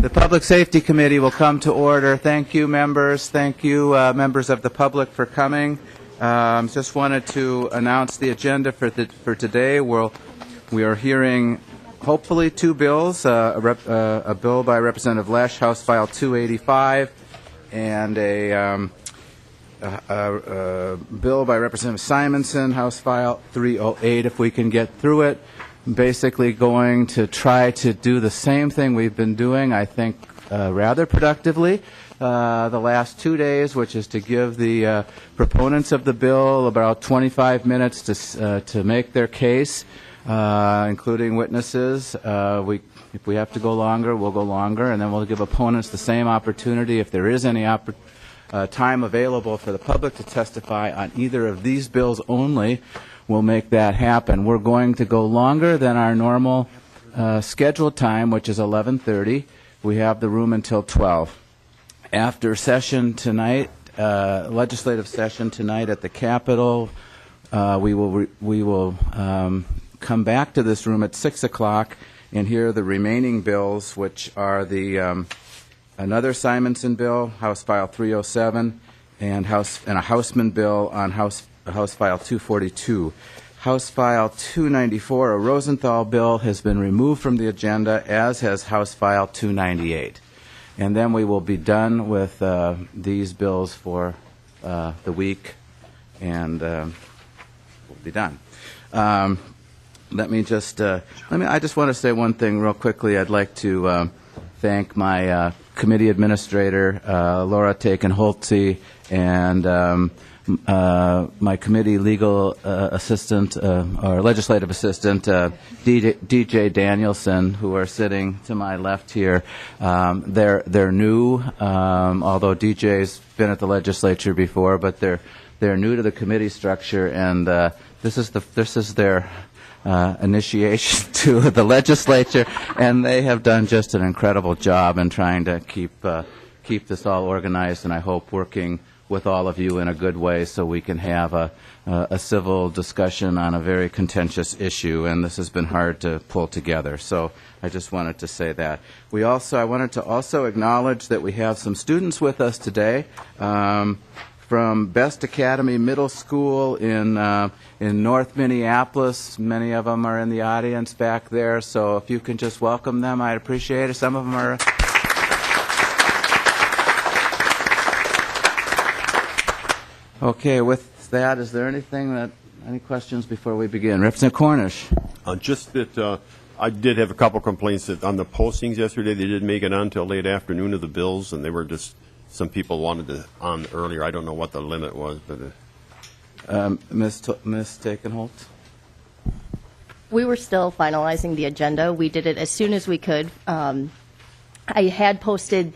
The Public Safety Committee will come to order. Thank you, members. Thank you, members of the public, for coming. Just wanted to announce the agenda for today. We are hearing, hopefully, two bills, a bill by Representative Lesch, House File 285, and a bill by Representative Simonson, House File 308, if we can get through it. Basically going to try to do the same thing we've been doing, I think, rather productively the last 2 days, which is to give the proponents of the bill about 25 minutes to make their case, including witnesses. If we have to go longer, we'll go longer, and then we'll give opponents the same opportunity, if there is any time available for the public to testify on either of these bills only. We'll make that happen. We're going to go longer than our normal scheduled time, which is 11:30. We have the room until 12. After session tonight, legislative session tonight at the Capitol, we will come back to this room at 6 o'clock and hear the remaining bills, which are the another Simonson bill, House File 307, and a Houseman bill on House File 242. House File 294, a Rosenthal bill, has been removed from the agenda, as has House File 298. And then we will be done with these bills for the week, and we'll be done. I just want to say one thing real quickly. I'd like to thank my committee administrator, Laura Taken-Holtze, and my committee legal assistant or legislative assistant, DJ Danielson, who are sitting to my left here. They're new, although DJ's been at the legislature before, but they're new to the committee structure, and this is their initiation to the legislature, and they have done just an incredible job in trying to keep this all organized, and I hope working with all of you in a good way so we can have a civil discussion on a very contentious issue, and this has been hard to pull together. So I just wanted to say that. I wanted to also acknowledge that we have some students with us today from Best Academy Middle School in North Minneapolis. Many of them are in the audience back there, so if you can just welcome them, I'd appreciate it. Some of them are... Okay, with that, is there any questions before we begin? Representative Cornish. Just that I did have a couple complaints that on the postings yesterday, they didn't make it on until late afternoon of the bills, and they were just, some people wanted it on earlier. I don't know what the limit was, but... Ms. Taken-Holtz? We were still finalizing the agenda. We did it as soon as we could. I had posted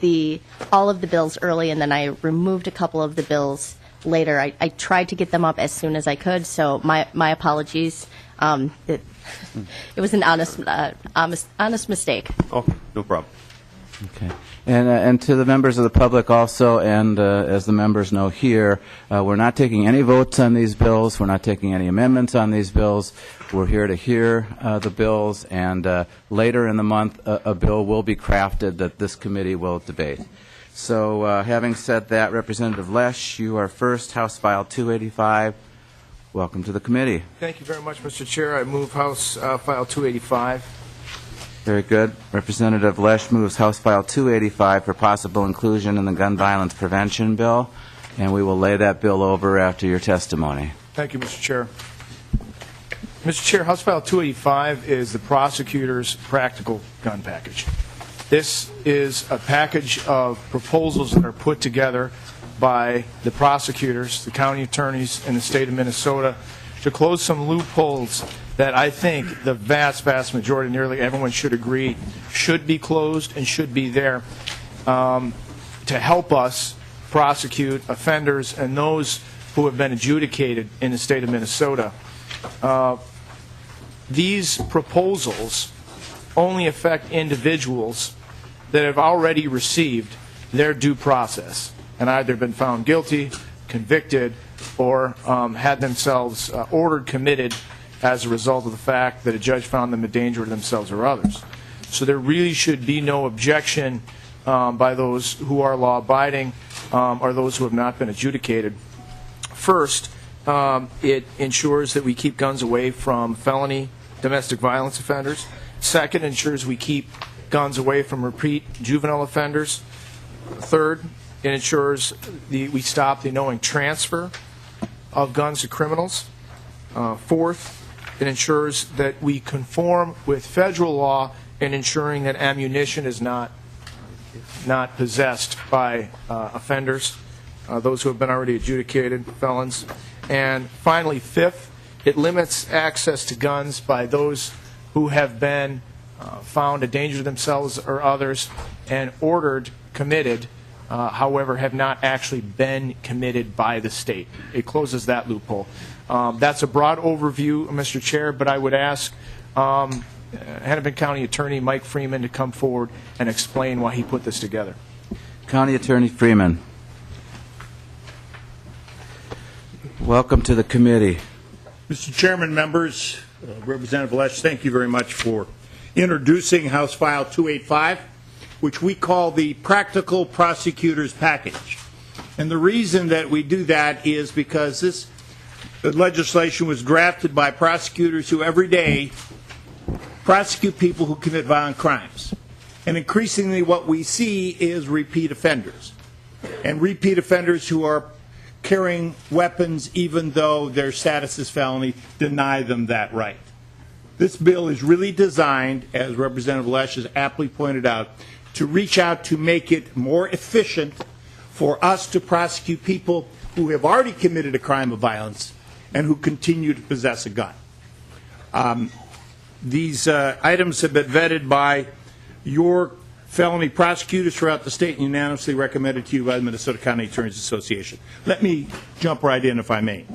all of the bills early, and then I removed a couple of the bills later. I tried to get them up as soon as I could, so my apologies. It was an honest mistake. Oh, no problem. Okay. And to the members of the public also, and as the members know here, we're not taking any votes on these bills. We're not taking any amendments on these bills. We're here to hear the bills, and later in the month, a bill will be crafted that this committee will debate. So having said that, Representative Lesch, you are first, House File 285. Welcome to the committee. Thank you very much, Mr. Chair. I move House File 285. Very good. Representative Lesch moves House File 285 for possible inclusion in the Gun Violence Prevention Bill, and we will lay that bill over after your testimony. Thank you, Mr. Chair. Mr. Chair, House File 285 is the prosecutor's practical gun package. This is a package of proposals that are put together by the prosecutors, the county attorneys in the state of Minnesota to close some loopholes that I think the vast majority, nearly everyone should agree, should be closed and should be there to help us prosecute offenders and those who have been adjudicated in the state of Minnesota. These proposals only affect individuals that have already received their due process and either been found guilty, convicted, or had themselves ordered committed as a result of the fact that a judge found them a danger to themselves or others. So there really should be no objection by those who are law-abiding or those who have not been adjudicated. First, it ensures that we keep guns away from felony domestic violence offenders. Second, ensures we keep guns away from repeat juvenile offenders. Third, it ensures we stop the knowing transfer of guns to criminals. Fourth, it ensures that we conform with federal law in ensuring that ammunition is not possessed by offenders, those who have been already adjudicated, felons. And finally, fifth, it limits access to guns by those who have been found a danger to themselves or others and ordered, committed, however, have not actually been committed by the state. It closes that loophole. That's a broad overview, Mr. Chair, but I would ask Hennepin County Attorney Mike Freeman to come forward and explain why he put this together. County Attorney Freeman. Welcome to the committee. Mr. Chairman, members, Representative Lesch, thank you very much for introducing House File 285, which we call the Practical Prosecutors Package. And the reason that we do that is because this legislation was drafted by prosecutors who every day prosecute people who commit violent crimes. And increasingly what we see is repeat offenders. And repeat offenders who are carrying weapons even though their status as felony deny them that right. This bill is really designed, as Representative Lesch has aptly pointed out, to reach out to make it more efficient for us to prosecute people who have already committed a crime of violence and who continue to possess a gun. These items have been vetted by your felony prosecutors throughout the state and unanimously recommended to you by the Minnesota County Attorneys Association. Let me jump right in, if I may.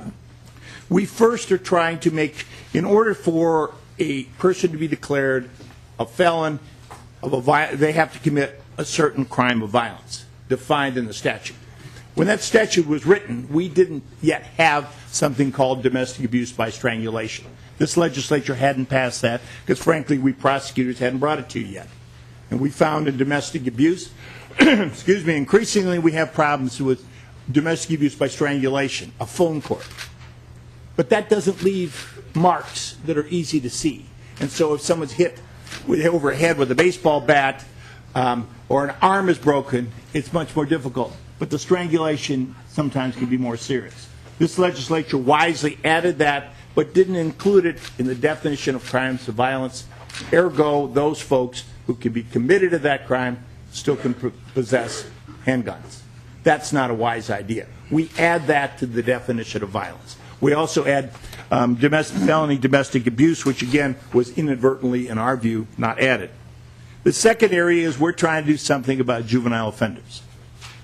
We first are trying to make, in order for a person to be declared a felon, they have to commit a certain crime of violence defined in the statute. When that statute was written, we didn't yet have something called domestic abuse by strangulation. This legislature hadn't passed that because, frankly, we prosecutors hadn't brought it to you yet. And we found in domestic abuse, excuse me, increasingly we have problems with domestic abuse by strangulation, a phone court. But that doesn't leave marks that are easy to see. And so if someone's hit over the head with a baseball bat or an arm is broken, it's much more difficult. But the strangulation sometimes can be more serious. This legislature wisely added that, but didn't include it in the definition of crimes of violence. Ergo, those folks who can be committed to that crime still can possess handguns. That's not a wise idea. We add that to the definition of violence. We also add felony domestic abuse, which again was inadvertently, in our view, not added. The second area is we're trying to do something about juvenile offenders.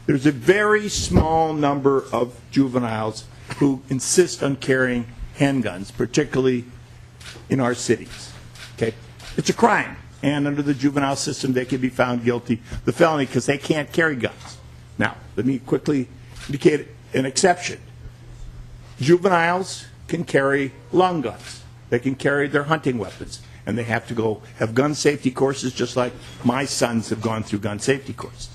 There's a very small number of juveniles who insist on carrying handguns, particularly in our cities. Okay? It's a crime, and under the juvenile system they can be found guilty of the felony because they can't carry guns. Now, let me quickly indicate an exception. Juveniles can carry long guns. They can carry their hunting weapons, and they have to go have gun safety courses just like my sons have gone through gun safety courses.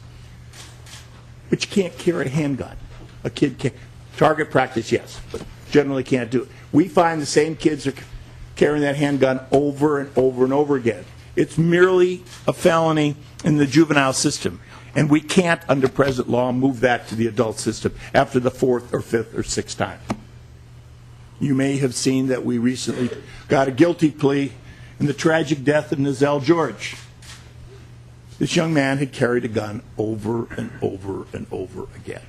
But you can't carry a handgun. A kid can target practice, yes, but generally can't do it. We find the same kids are carrying that handgun over and over and over again. It's merely a felony in the juvenile system, and we can't, under present law, move that to the adult system after the fourth or fifth or sixth time. You may have seen that we recently got a guilty plea in the tragic death of Nizelle George. This young man had carried a gun over and over and over again.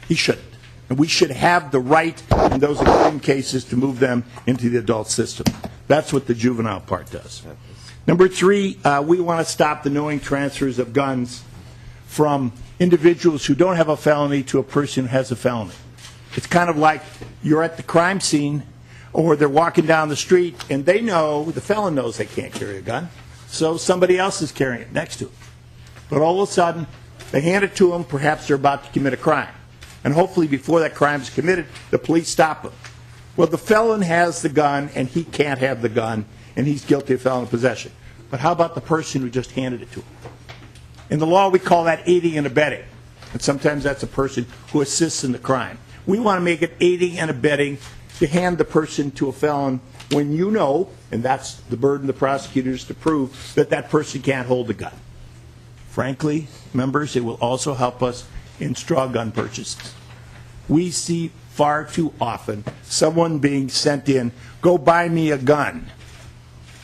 He shouldn't. And we should have the right in those extreme cases to move them into the adult system. That's what the juvenile part does. Number three, we want to stop the knowing transfers of guns from individuals who don't have a felony to a person who has a felony. It's kind of like you're at the crime scene or they're walking down the street and they know, the felon knows they can't carry a gun, so somebody else is carrying it next to them. But all of a sudden, they hand it to them, perhaps they're about to commit a crime. And hopefully before that crime is committed, the police stop them. Well, the felon has the gun and he can't have the gun and he's guilty of felon possession. But how about the person who just handed it to him? In the law, we call that aiding and abetting. And sometimes that's a person who assists in the crime. We want to make it aiding and abetting to hand the person to a felon when you know, and that's the burden of the prosecutors to prove, that that person can't hold a gun. Frankly, members, it will also help us in straw gun purchases. We see far too often someone being sent in, go buy me a gun.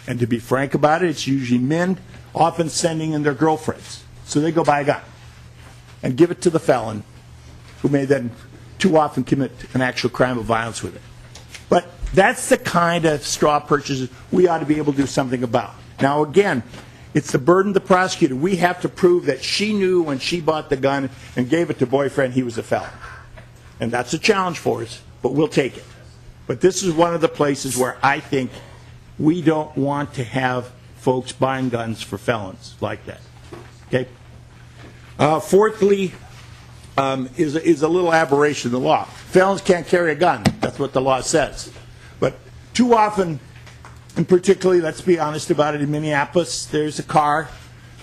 And to be frank about it, it's usually men often sending in their girlfriends. So they go buy a gun and give it to the felon, who may then too often commit an actual crime of violence with it. But that's the kind of straw purchases we ought to be able to do something about. Now, again, it's the burden of the prosecutor. We have to prove that she knew when she bought the gun and gave it to boyfriend he was a felon. And that's a challenge for us, but we'll take it. But this is one of the places where I think we don't want to have folks buying guns for felons like that. Okay? Fourthly, is a little aberration in the law. Felons can't carry a gun. That's what the law says. But too often, and particularly, let's be honest about it, in Minneapolis, there's a car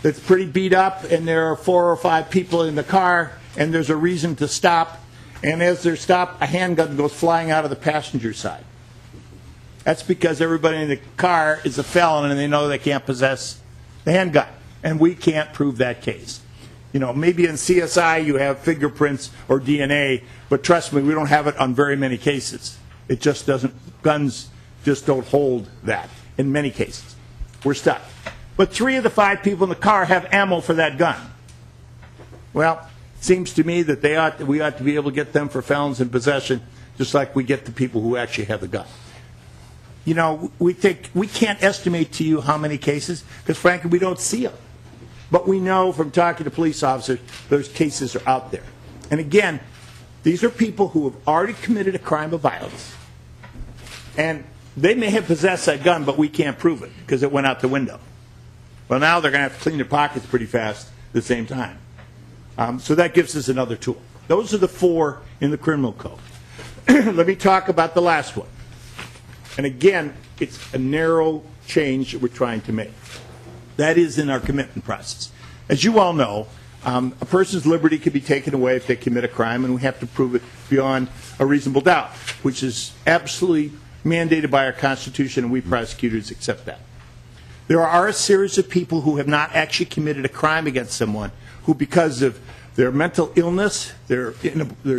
that's pretty beat up, and there are 4 or 5 people in the car, and there's a reason to stop. And as they're stopped, a handgun goes flying out of the passenger side. That's because everybody in the car is a felon, and they know they can't possess the handgun. And we can't prove that case. You know, maybe in CSI you have fingerprints or DNA, but trust me, we don't have it on very many cases. It just doesn't, guns just don't hold that in many cases. We're stuck. But 3 of the 5 people in the car have ammo for that gun. Well, it seems to me that we ought to be able to get them for felons in possession, just like we get the people who actually have the gun. You know, we can't estimate to you how many cases, because frankly, we don't see them. But we know from talking to police officers, those cases are out there. And again, these are people who have already committed a crime of violence. And they may have possessed that gun, but we can't prove it because it went out the window. Well, now they're going to have to clean their pockets pretty fast at the same time. So that gives us another tool. Those are the 4 in the criminal code. Let me talk about the last one. And again, it's a narrow change that we're trying to make. That is in our commitment process. As you all know, a person's liberty can be taken away if they commit a crime, and we have to prove it beyond a reasonable doubt, which is absolutely mandated by our Constitution, and we prosecutors accept that. There are a series of people who have not actually committed a crime against someone who, because of their mental illness, their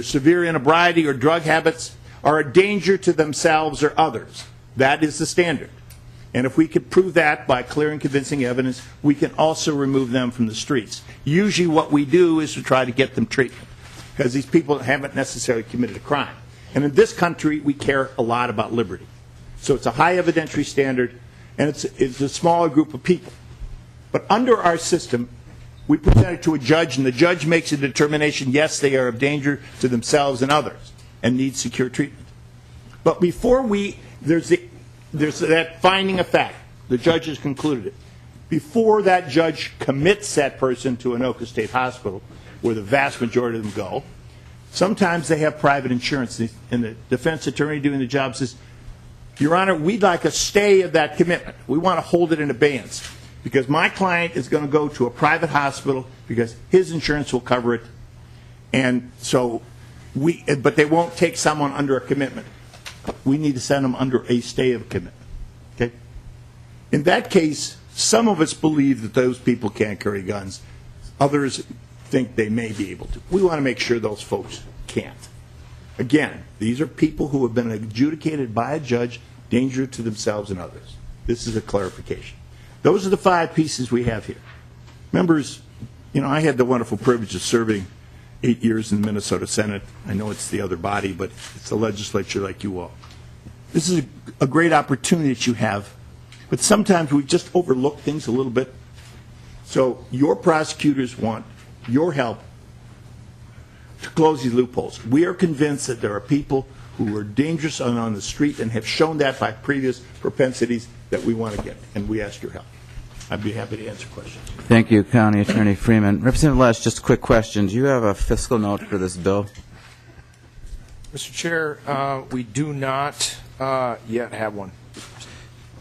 severe inebriety or drug habits, are a danger to themselves or others. That is the standard. And if we could prove that by clear and convincing evidence, we can also remove them from the streets. Usually what we do is to try to get them treatment, because these people haven't necessarily committed a crime. And in this country, we care a lot about liberty. So it's a high evidentiary standard, and it's a smaller group of people. But under our system, we present it to a judge, and the judge makes a determination, yes, they are of danger to themselves and others and need secure treatment. But before there's that finding of fact, the judge has concluded it. Before that judge commits that person to Anoka State Hospital, where the vast majority of them go, sometimes they have private insurance, and the defense attorney doing the job says, Your Honor, we'd like a stay of that commitment. We want to hold it in abeyance, because my client is going to go to a private hospital because his insurance will cover it, and so but they won't take someone under a commitment. We need to send them under a stay of commitment. Okay? In that case, some of us believe that those people can't carry guns. Others think they may be able to. We want to make sure those folks can't. Again, these are people who have been adjudicated by a judge, danger to themselves and others. This is a clarification. Those are the 5 pieces we have here. Members, you know, I had the wonderful privilege of serving 8 years in the Minnesota Senate. I know it's the other body, but it's the legislature like you all. This is a great opportunity that you have, but sometimes we just overlook things a little bit. So your prosecutors want your help to close these loopholes. We are convinced that there are people who are dangerous and on the street and have shown that by previous propensities that we want to get, and we ask your help. I'd be happy to answer questions. Thank you, County Attorney Freeman. Representative Lesch, just a quick question. Do you have a fiscal note for this bill? Mr. Chair, we do not yet have one.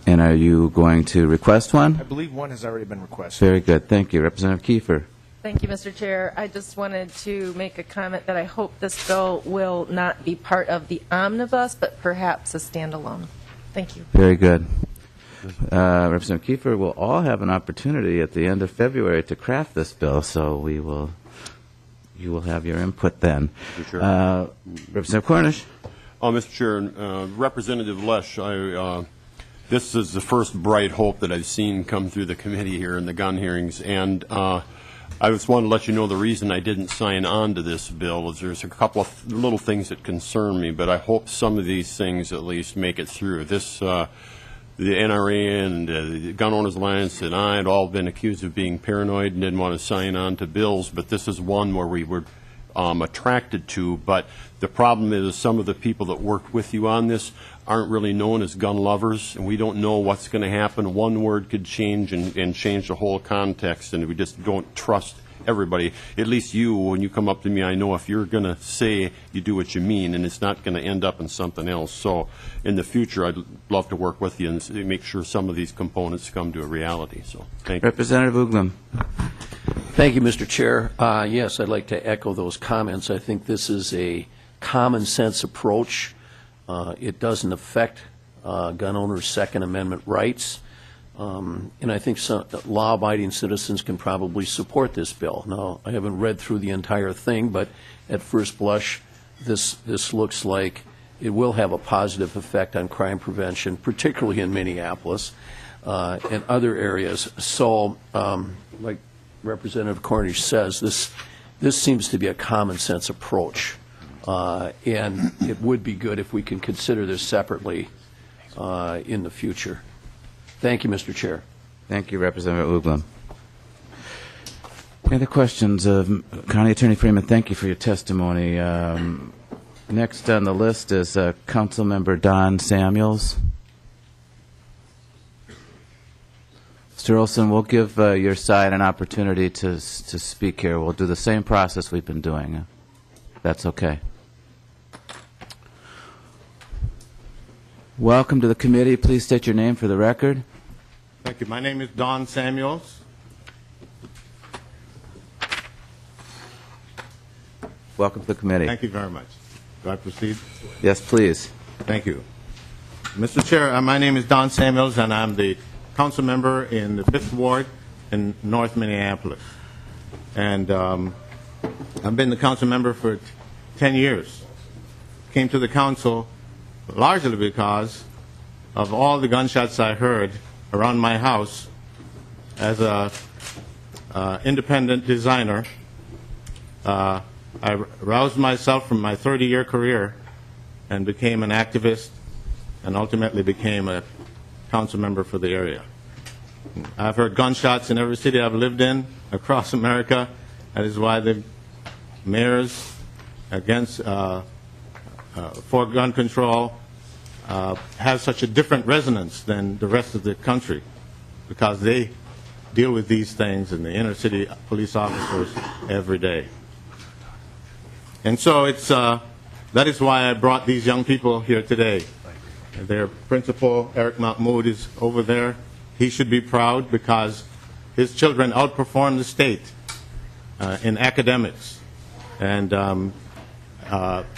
And are you going to request one? I believe one has already been requested. Very good. Thank you. Representative Kiefer. Thank you, Mr. Chair. I just wanted to make a comment that I hope this bill will not be part of the omnibus, but perhaps a standalone. Thank you. Very good. Representative Kiefer, we'll all have an opportunity at the end of February to craft this bill, so you will have your input then. Sure. Representative Cornish. Mr. Chair, Representative Lesch, this is the first bright hope that I've seen come through the committee here in the gun hearings, and I just want to let you know the reason I didn't sign on to this bill is there's a couple of little things that concern me, but I hope some of these things at least make it through. The NRA and the Gun Owners Alliance and I had all been accused of being paranoid and didn't want to sign on to bills, but this is one where we were attracted to. But the problem is some of the people that worked with you on this aren't really known as gun lovers, and we don't know what's going to happen. One word could change and change the whole context, and we just don't trust everybody. At least you, when you come up to me, I know if you're going to say you do what you mean, and it's not going to end up in something else. So in the future, I'd love to work with you and make sure some of these components come to a reality. So thank you. Representative Uglum. Thank you, Mr. Chair. Yes, I'd like to echo those comments. I think this is a common sense approach. It doesn't affect gun owners' Second Amendment rights. And I think some law-abiding citizens can probably support this bill. Now, I haven't read through the entire thing, but at first blush, this looks like it will have a positive effect on crime prevention, particularly in Minneapolis and other areas. So, like Representative Cornish says, this seems to be a common-sense approach, and it would be good if we can consider this separately in the future. Thank you, Mr. Chair. Thank you, Representative Uglum. Any other questions of County Attorney Freeman? Thank you for your testimony. Next on the list is Councilmember Don Samuels. Mr. Olson, we'll give your side an opportunity to speak here. We'll do the same process we've been doing. That's okay. Welcome to the committee. Please state your name for the record. Thank you. My name is Don Samuels. Welcome to the committee. Thank you very much. Do I proceed? Yes, please. Thank you. Mr. Chair, my name is Don Samuels, and I'm the council member in the 5th Ward in North Minneapolis. And I've been the council member for 10 years. Came to the council largely because of all the gunshots I heard around my house as a independent designer. I roused myself from my 30-year career and became an activist and ultimately became a council member for the area. I've heard gunshots in every city I've lived in across America. That is why the mayors against for gun control have such a different resonance than the rest of the country, because they deal with these things in the inner city police officers every day. And so that is why I brought these young people here today. Their principal, Eric Mahmoud, is over there. He should be proud because his children outperform the state in academics. And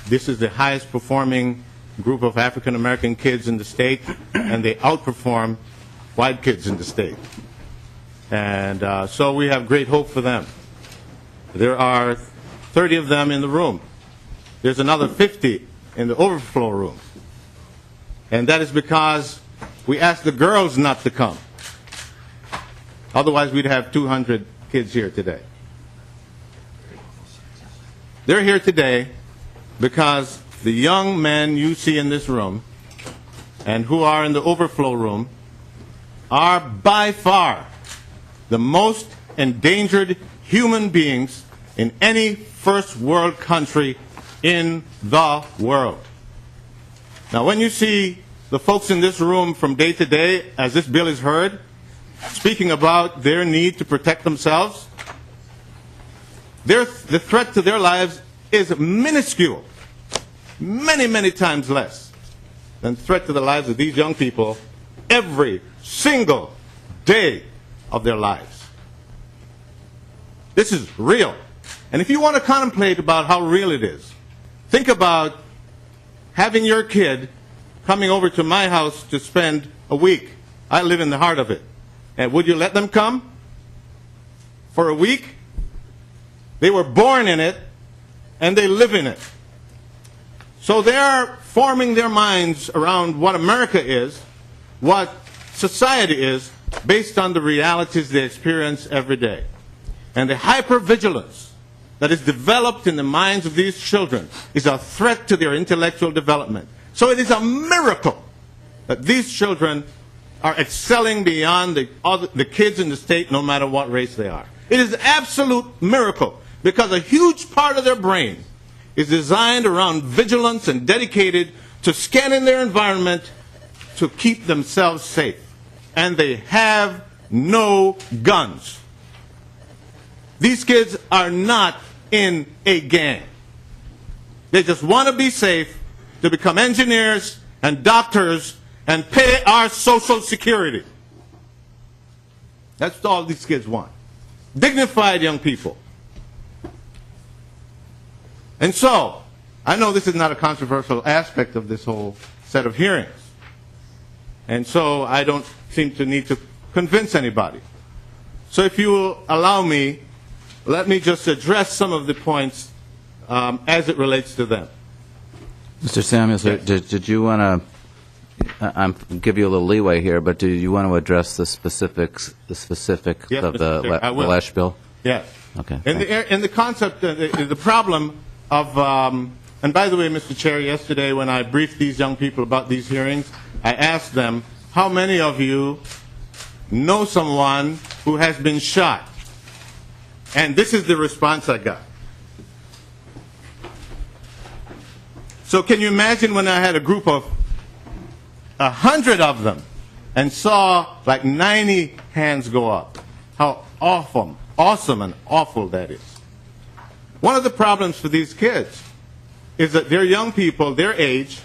this is the highest performing group of African American kids in the state, and they outperform white kids in the state. And so we have great hope for them. There are 30 of them in the room. There's another 50 in the overflow room. And that is because we asked the girls not to come. Otherwise, we'd have 200 kids here today. They're here today because the young men you see in this room and who are in the overflow room are by far the most endangered human beings in any first world country in the world. Now, when you see the folks in this room from day to day, as this bill is heard, speaking about their need to protect themselves, the threat to their lives is minuscule, many, many times less than the threat to the lives of these young people every single day of their lives. This is real. And if you want to contemplate about how real it is, think about having your kid coming over to my house to spend a week. I live in the heart of it. And would you let them come for a week? They were born in it, and they live in it. So they are forming their minds around what America is, what society is, based on the realities they experience every day. And the hypervigilance that is developed in the minds of these children is a threat to their intellectual development. So it is a miracle that these children are excelling beyond the kids in the state, no matter what race they are. It is an absolute miracle, because a huge part of their brain is designed around vigilance and dedicated to scanning their environment to keep themselves safe. And they have no guns. These kids are not in a gang. They just want to be safe, to become engineers and doctors and pay our Social Security. That's all these kids want. Dignified young people. And so, I know this is not a controversial aspect of this whole set of hearings. And so I don't seem to need to convince anybody. So if you will allow me, let me just address some of the points as it relates to them. Mr. Samuels, did you want to, give you a little leeway here, but do you want to address the specifics, Yes, of the Mr. Chair, I will. Lesch bill? Yes. Okay. In the concept, the problem of, and by the way, Mr. Chair, yesterday when I briefed these young people about these hearings, I asked them, how many of you know someone who has been shot? And this is the response I got. So can you imagine when I had a group of 100 of them and saw like 90 hands go up? How awesome and awful that is. One of the problems for these kids is that they're young people, their age,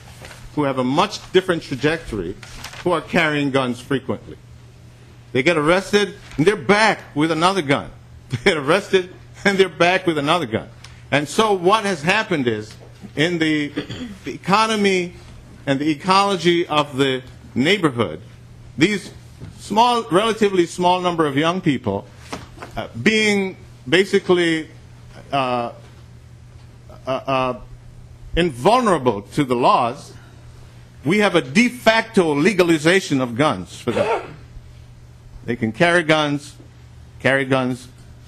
who have a much different trajectory, who are carrying guns frequently. They get arrested, and they're back with another gun. They get arrested, and they're back with another gun. And so what has happened is, in the economy and the ecology of the neighborhood, these relatively small number of young people being basically invulnerable to the laws, we have a de facto legalization of guns for them. They can carry guns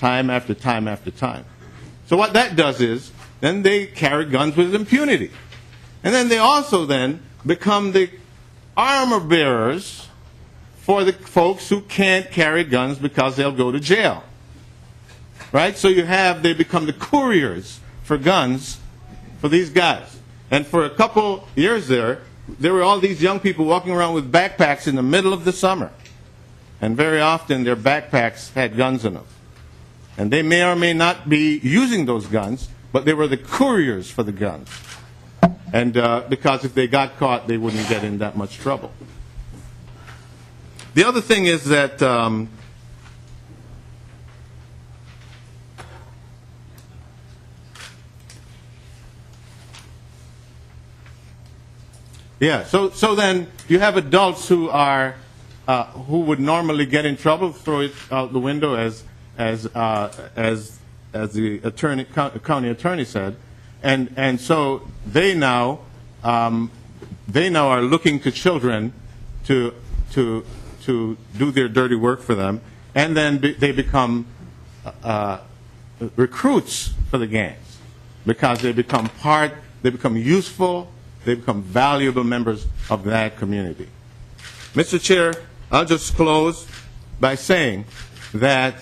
time after time after time. So what that does is, then they carry guns with impunity. And then they also then become the armor bearers for the folks who can't carry guns because they'll go to jail. Right? So they become the couriers for guns for these guys. And for a couple years there were all these young people walking around with backpacks in the middle of the summer. And very often their backpacks had guns in them. And they may or may not be using those guns, but they were the couriers for the guns. And because if they got caught, they wouldn't get in that much trouble. The other thing is that so then you have adults who are who would normally get in trouble, throw it out the window, as the county attorney said, and so they now are looking to children to do their dirty work for them, and then they become recruits for the gangs because they become useful, they become valuable members of that community. Mr. Chair, I'll just close by saying that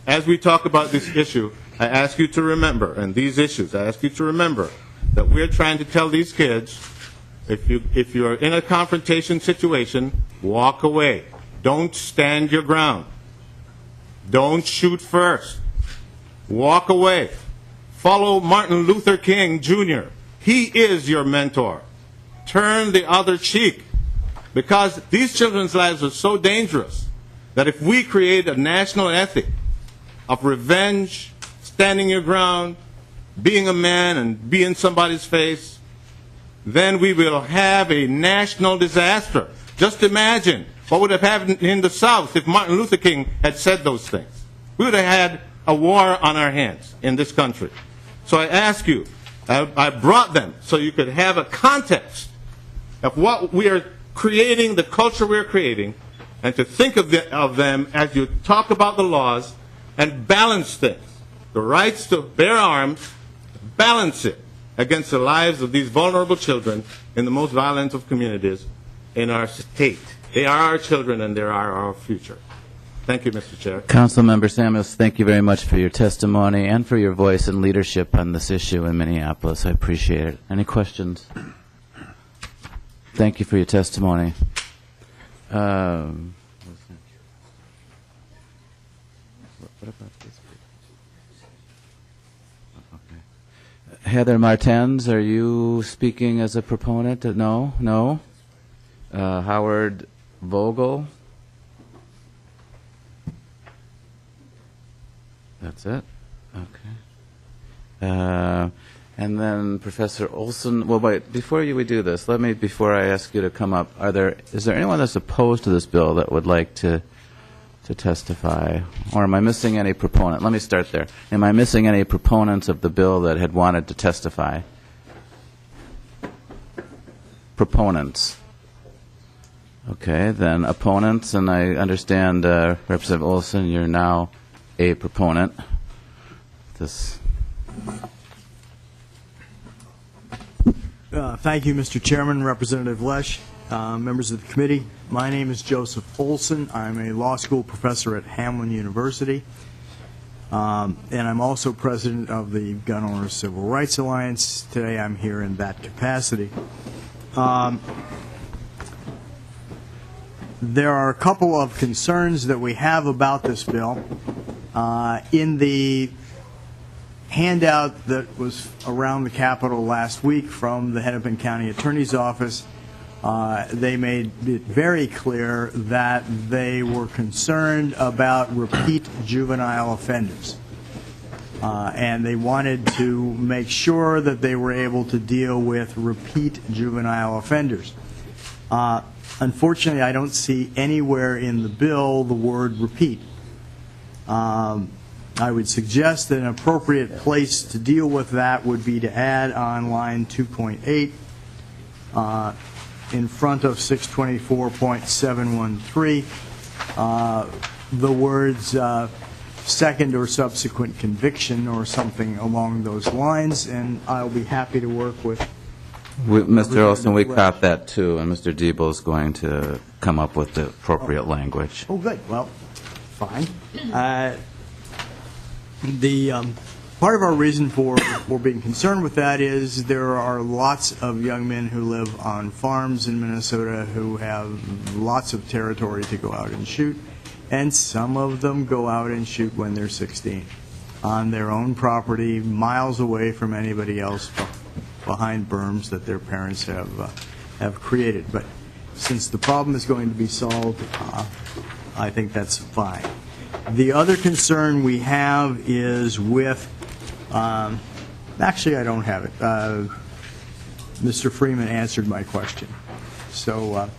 as we talk about this issue, I ask you to remember, and these issues, I ask you to remember that we're trying to tell these kids, if you're in a confrontation situation, walk away. Don't stand your ground. Don't shoot first. Walk away. Follow Martin Luther King, Jr. He is your mentor. Turn the other cheek. because these children's lives are so dangerous that if we create a national ethic of revenge, standing your ground, being a man and be in somebody's face, then we will have a national disaster. Just imagine what would have happened in the South if Martin Luther King had said those things. We would have had a war on our hands in this country. So I ask you, I brought them so you could have a context of what we are creating, the culture we're creating, and to think of them as you talk about the laws and balance things. The rights to bear arms, balance it against the lives of these vulnerable children in the most violent of communities in our state. They are our children and they are our future. Thank you, Mr. Chair. Councilmember Samuels, thank you very much for your testimony and for your voice and leadership on this issue in Minneapolis. I appreciate it. Any questions? Thank you for your testimony. What about this? Okay. Heather Martens, are you speaking as a proponent? No? No? Howard Vogel? That's it? Okay. And then Professor Olson, well, wait, before we do this, before I ask you to come up, is there anyone that's opposed to this bill that would like to testify? Or am I missing any proponent? Let me start there. Am I missing any proponents of the bill that had wanted to testify? Proponents. Okay, then opponents, and I understand, Representative Olson, you're now a proponent. Thank you, Mr. Chairman, Representative Lesch, members of the committee. My name is Joseph Olson. I'm a law school professor at Hamlin University, and I'm also president of the Gun Owners Civil Rights Alliance. Today I'm here in that capacity. There are a couple of concerns that we have about this bill. In the handout that was around the Capitol last week from the Hennepin County Attorney's Office, they made it very clear that they were concerned about repeat juvenile offenders. And they wanted to make sure that they were able to deal with repeat juvenile offenders. Unfortunately, I don't see anywhere in the bill the word repeat. I would suggest that an appropriate place to deal with that would be to add on line 2.8 in front of 624.713 the words second or subsequent conviction or something along those lines, and I'll be happy to work with Mr. Olson, we caught that too, and Mr. Diebel is going to come up with the appropriate language. Oh, good. Well, fine. Part of our reason for being concerned with that is there are lots of young men who live on farms in Minnesota who have lots of territory to go out and shoot, and some of them go out and shoot when they're 16 on their own property, miles away from anybody else, behind berms that their parents have created. But since the problem is going to be solved, I think that's fine. The other concern we have is with, actually I don't have it. Mr. Freeman answered my question. So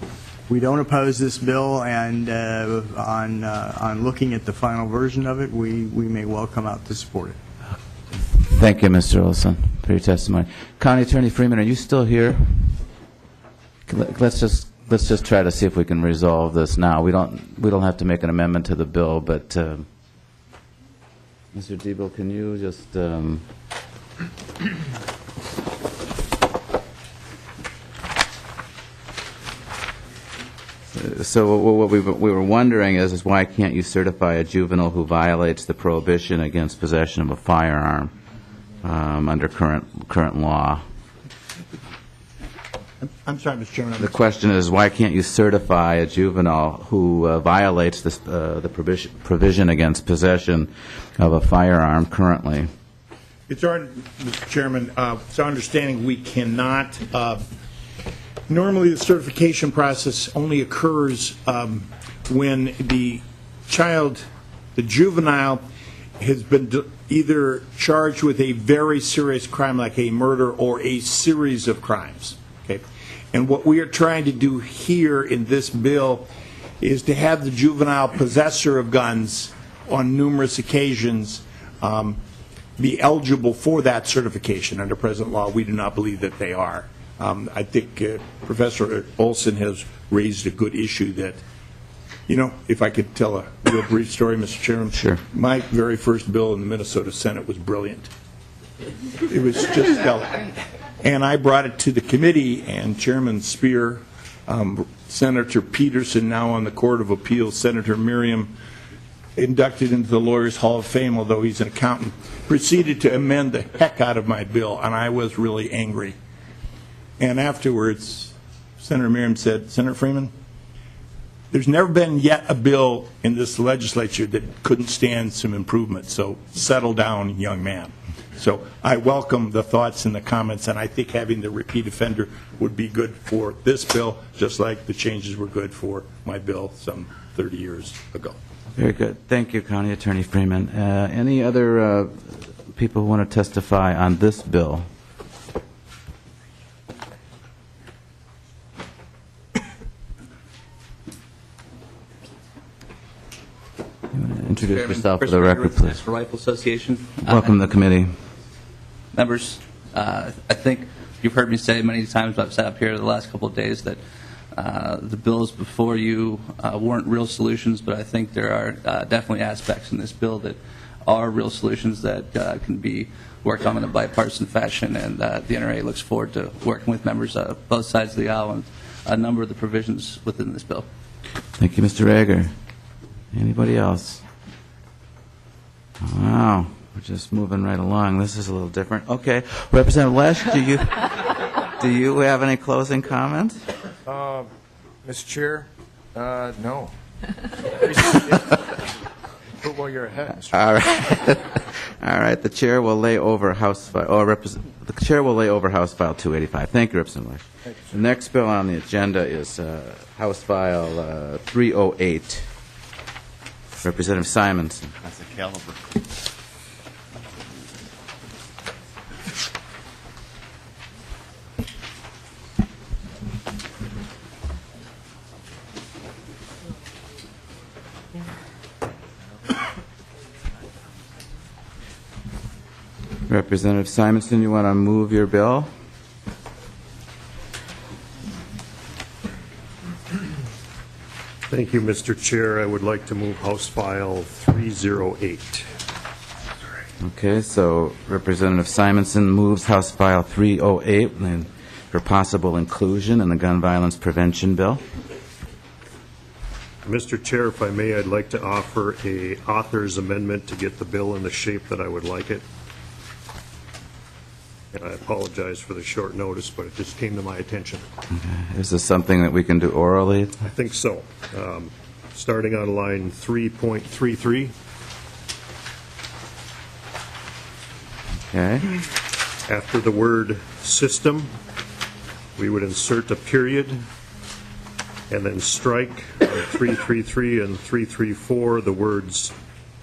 we don't oppose this bill, and on looking at the final version of it, we may well come out to support it. Thank you, Mr. Olson, for your testimony. County Attorney Freeman, are you still here? Let's just try to see if we can resolve this now. We don't have to make an amendment to the bill, but Mr. Diebel, can you just So what we were wondering is why can't you certify a juvenile who violates the prohibition against possession of a firearm under current law? I'm sorry, Mr. Chairman. The question is, why can't you certify a juvenile who violates the provision against possession of a firearm currently? It's our, Mr. Chairman, it's our understanding we cannot Normally, the certification process only occurs when the child, the juvenile, has been either charged with a very serious crime like a murder or a series of crimes. Okay? And what we are trying to do here in this bill is to have the juvenile possessor of guns on numerous occasions be eligible for that certification. Under present law, we do not believe that they are. I think Professor Olson has raised a good issue that, you know, if I could tell a real brief story, Mr. Chairman. Sure. My very first bill in the Minnesota Senate was brilliant. It was just stellar. And I brought it to the committee, and Chairman Spear, Senator Peterson, now on the Court of Appeals, Senator Miriam, inducted into the Lawyers Hall of Fame, although he's an accountant, proceeded to amend the heck out of my bill, and I was really angry. And afterwards, Senator Miriam said, Senator Freeman, there's never been yet a bill in this legislature that couldn't stand some improvement, so settle down, young man. So I welcome the thoughts and the comments, and I think having the repeat offender would be good for this bill, just like the changes were good for my bill some 30 years ago. Very good. Thank you, County Attorney Freeman. Any other people who want to testify on this bill? Introduce yourself for the record, please. National Rifle Association. Welcome to the committee. Members, I think you've heard me say many times I've sat up here the last couple of days that the bills before you weren't real solutions, but I think there are definitely aspects in this bill that are real solutions that can be worked on in a bipartisan fashion, and the NRA looks forward to working with members of both sides of the aisle on a number of the provisions within this bill. Thank you, Mr. Rager. Anybody else? Wow, we're just moving right along. This is a little different. Okay, Representative Lesch, do you have any closing comments? Mr. Chair, no. But while you're ahead, Mr. All right. All right. The chair will lay over House File. The chair will lay over House File 285. Thank you, Representative Lesch. The next bill on the agenda is House File 308. Representative Simonson. That's a caliber. Representative Simonson, you want to move your bill? Thank you, Mr. Chair. I would like to move House File 308. Okay, so Representative Simonson moves House File 308 for possible inclusion in the gun violence prevention bill. Mr. Chair, if I may, I'd like to offer a author's amendment to get the bill in the shape that I would like it. And I apologize for the short notice, but it just came to my attention. Okay. Is this something that we can do orally? I think so. Starting on line 3.33. Okay. After the word system, we would insert a period and then strike on 333 and 334 the words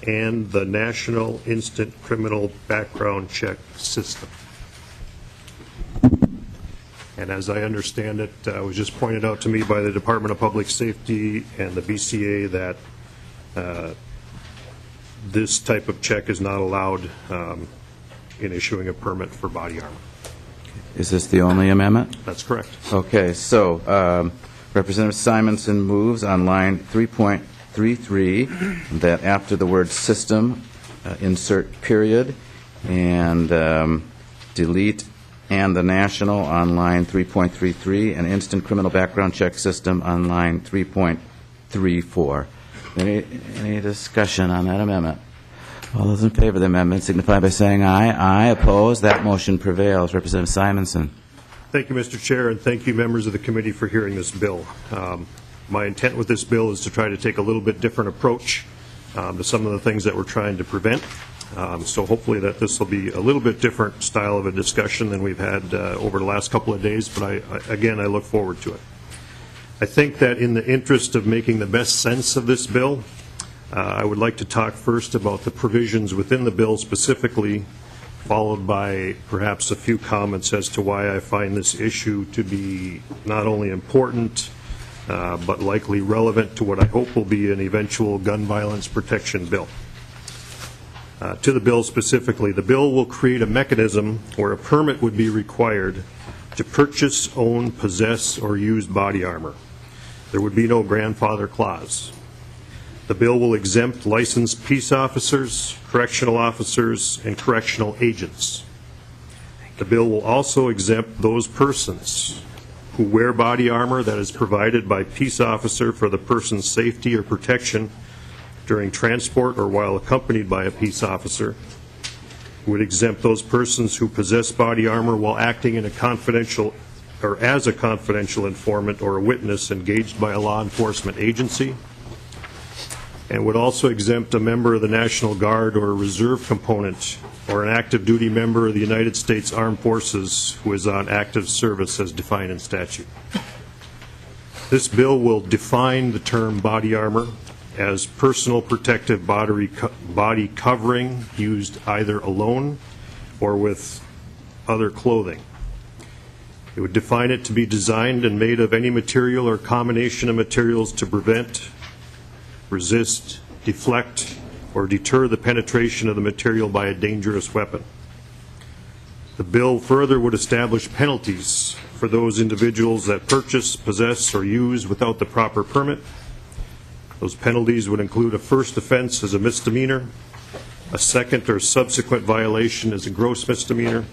"and the National Instant Criminal Background Check System." And as I understand it, it was just pointed out to me by the Department of Public Safety and the BCA that this type of check is not allowed in issuing a permit for body armor. Is this the only amendment? That's correct. Okay, so Representative Simonson moves on line 3.33 that after the word system, insert period and delete "and the national" on line 3.33 and instant criminal background check system on line 3.34. Any discussion on that amendment? All those in favor of the amendment signify by saying aye. Aye. Opposed? That motion prevails. Representative Simonson. Thank you, Mr. Chair, and thank you, members of the committee, for hearing this bill. My intent with this bill is to try to take a little bit different approach to some of the things that we're trying to prevent. So hopefully that this will be a little bit different style of a discussion than we've had over the last couple of days, but I look forward to it. I think that in the interest of making the best sense of this bill, I would like to talk first about the provisions within the bill specifically, followed by perhaps a few comments as to why I find this issue to be not only important, but likely relevant to what I hope will be an eventual gun violence protection bill. To the bill specifically, the bill will create a mechanism where a permit would be required to purchase, own, possess, or use body armor. There would be no grandfather clause. The bill will exempt licensed peace officers, correctional officers, and correctional agents. The bill will also exempt those persons who wear body armor that is provided by peace officer for the person's safety or protection during transport or while accompanied by a peace officer. It would exempt those persons who possess body armor while acting in a confidential or as a confidential informant or a witness engaged by a law enforcement agency, and would also exempt a member of the National Guard or a reserve component or an active duty member of the United States Armed Forces who is on active service as defined in statute. This bill will define the term body armor as personal protective body covering used either alone or with other clothing. It would define it to be designed and made of any material or combination of materials to prevent, resist, deflect, or deter the penetration of the material by a dangerous weapon. The bill further would establish penalties for those individuals that purchase, possess, or use without the proper permit. Those penalties would include a first offense as a misdemeanor, a second or subsequent violation as a gross misdemeanor,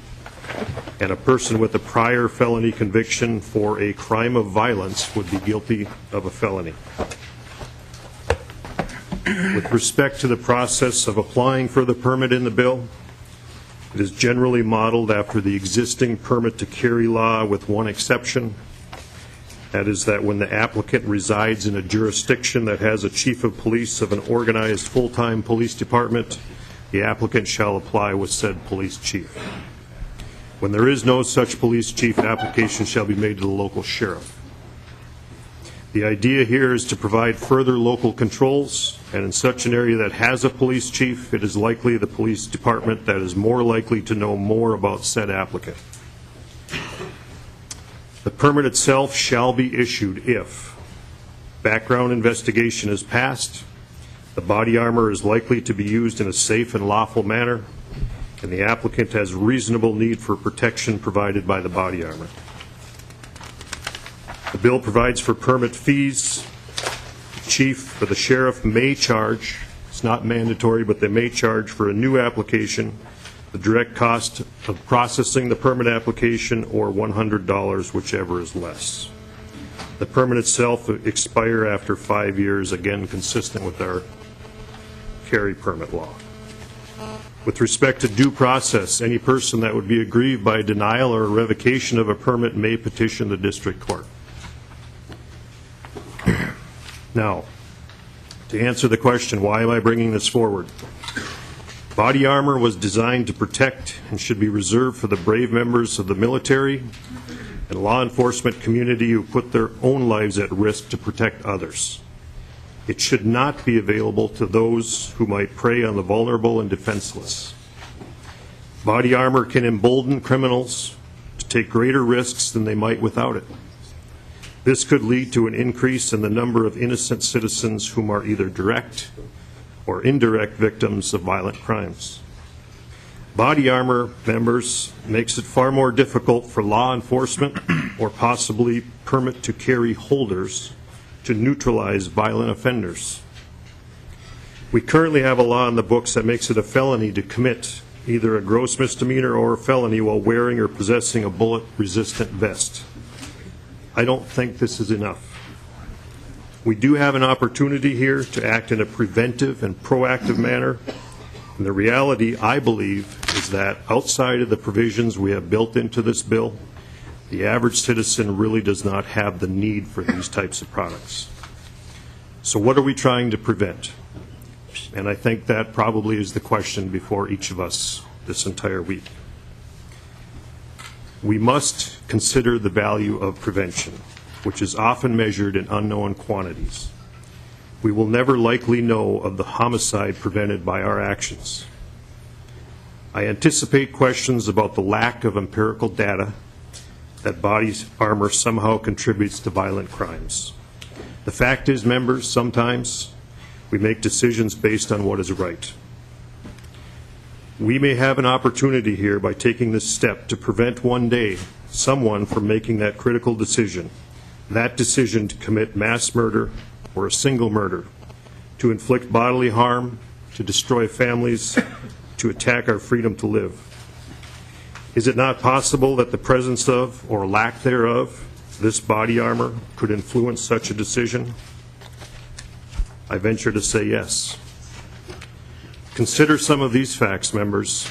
and a person with a prior felony conviction for a crime of violence would be guilty of a felony. With respect to the process of applying for the permit in the bill, it is generally modeled after the existing permit to carry law with one exception. That is that when the applicant resides in a jurisdiction that has a chief of police of an organized full-time police department, the applicant shall apply with said police chief. When there is no such police chief, application shall be made to the local sheriff. The idea here is to provide further local controls, and in such an area that has a police chief, it is likely the police department that is more likely to know more about said applicant. The permit itself shall be issued if background investigation is passed, the body armor is likely to be used in a safe and lawful manner, and the applicant has reasonable need for protection provided by the body armor. The bill provides for permit fees. The chief or the sheriff may charge, it's not mandatory, but they may charge for a new application the direct cost of processing the permit application or $100, whichever is less. The permit itself will expire after 5 years, again consistent with our carry permit law. With respect to due process, any person that would be aggrieved by denial or revocation of a permit may petition the district court. Now, to answer the question, why am I bringing this forward? Body armor was designed to protect and should be reserved for the brave members of the military and law enforcement community who put their own lives at risk to protect others. It should not be available to those who might prey on the vulnerable and defenseless. Body armor can embolden criminals to take greater risks than they might without it. This could lead to an increase in the number of innocent citizens whom are either direct or indirect victims of violent crimes. Body armor, members, makes it far more difficult for law enforcement or possibly permit to carry holders to neutralize violent offenders. We currently have a law in the books that makes it a felony to commit either a gross misdemeanor or a felony while wearing or possessing a bullet-resistant vest. I don't think this is enough. We do have an opportunity here to act in a preventive and proactive manner, and the reality, I believe, is that outside of the provisions we have built into this bill, the average citizen really does not have the need for these types of products. So what are we trying to prevent? members. And I think that probably is the question before each of us this entire week. We must consider the value of prevention, which is often measured in unknown quantities. We will never likely know of the homicide prevented by our actions. I anticipate questions about the lack of empirical data that body armor somehow contributes to violent crimes. The fact is, members, sometimes we make decisions based on what is right. We may have an opportunity here by taking this step to prevent one day someone from making that critical decision, that decision to commit mass murder or a single murder, to inflict bodily harm, to destroy families, to attack our freedom to live. Is it not possible that the presence of, or lack thereof, this body armor could influence such a decision? I venture to say yes. Consider some of these facts, members.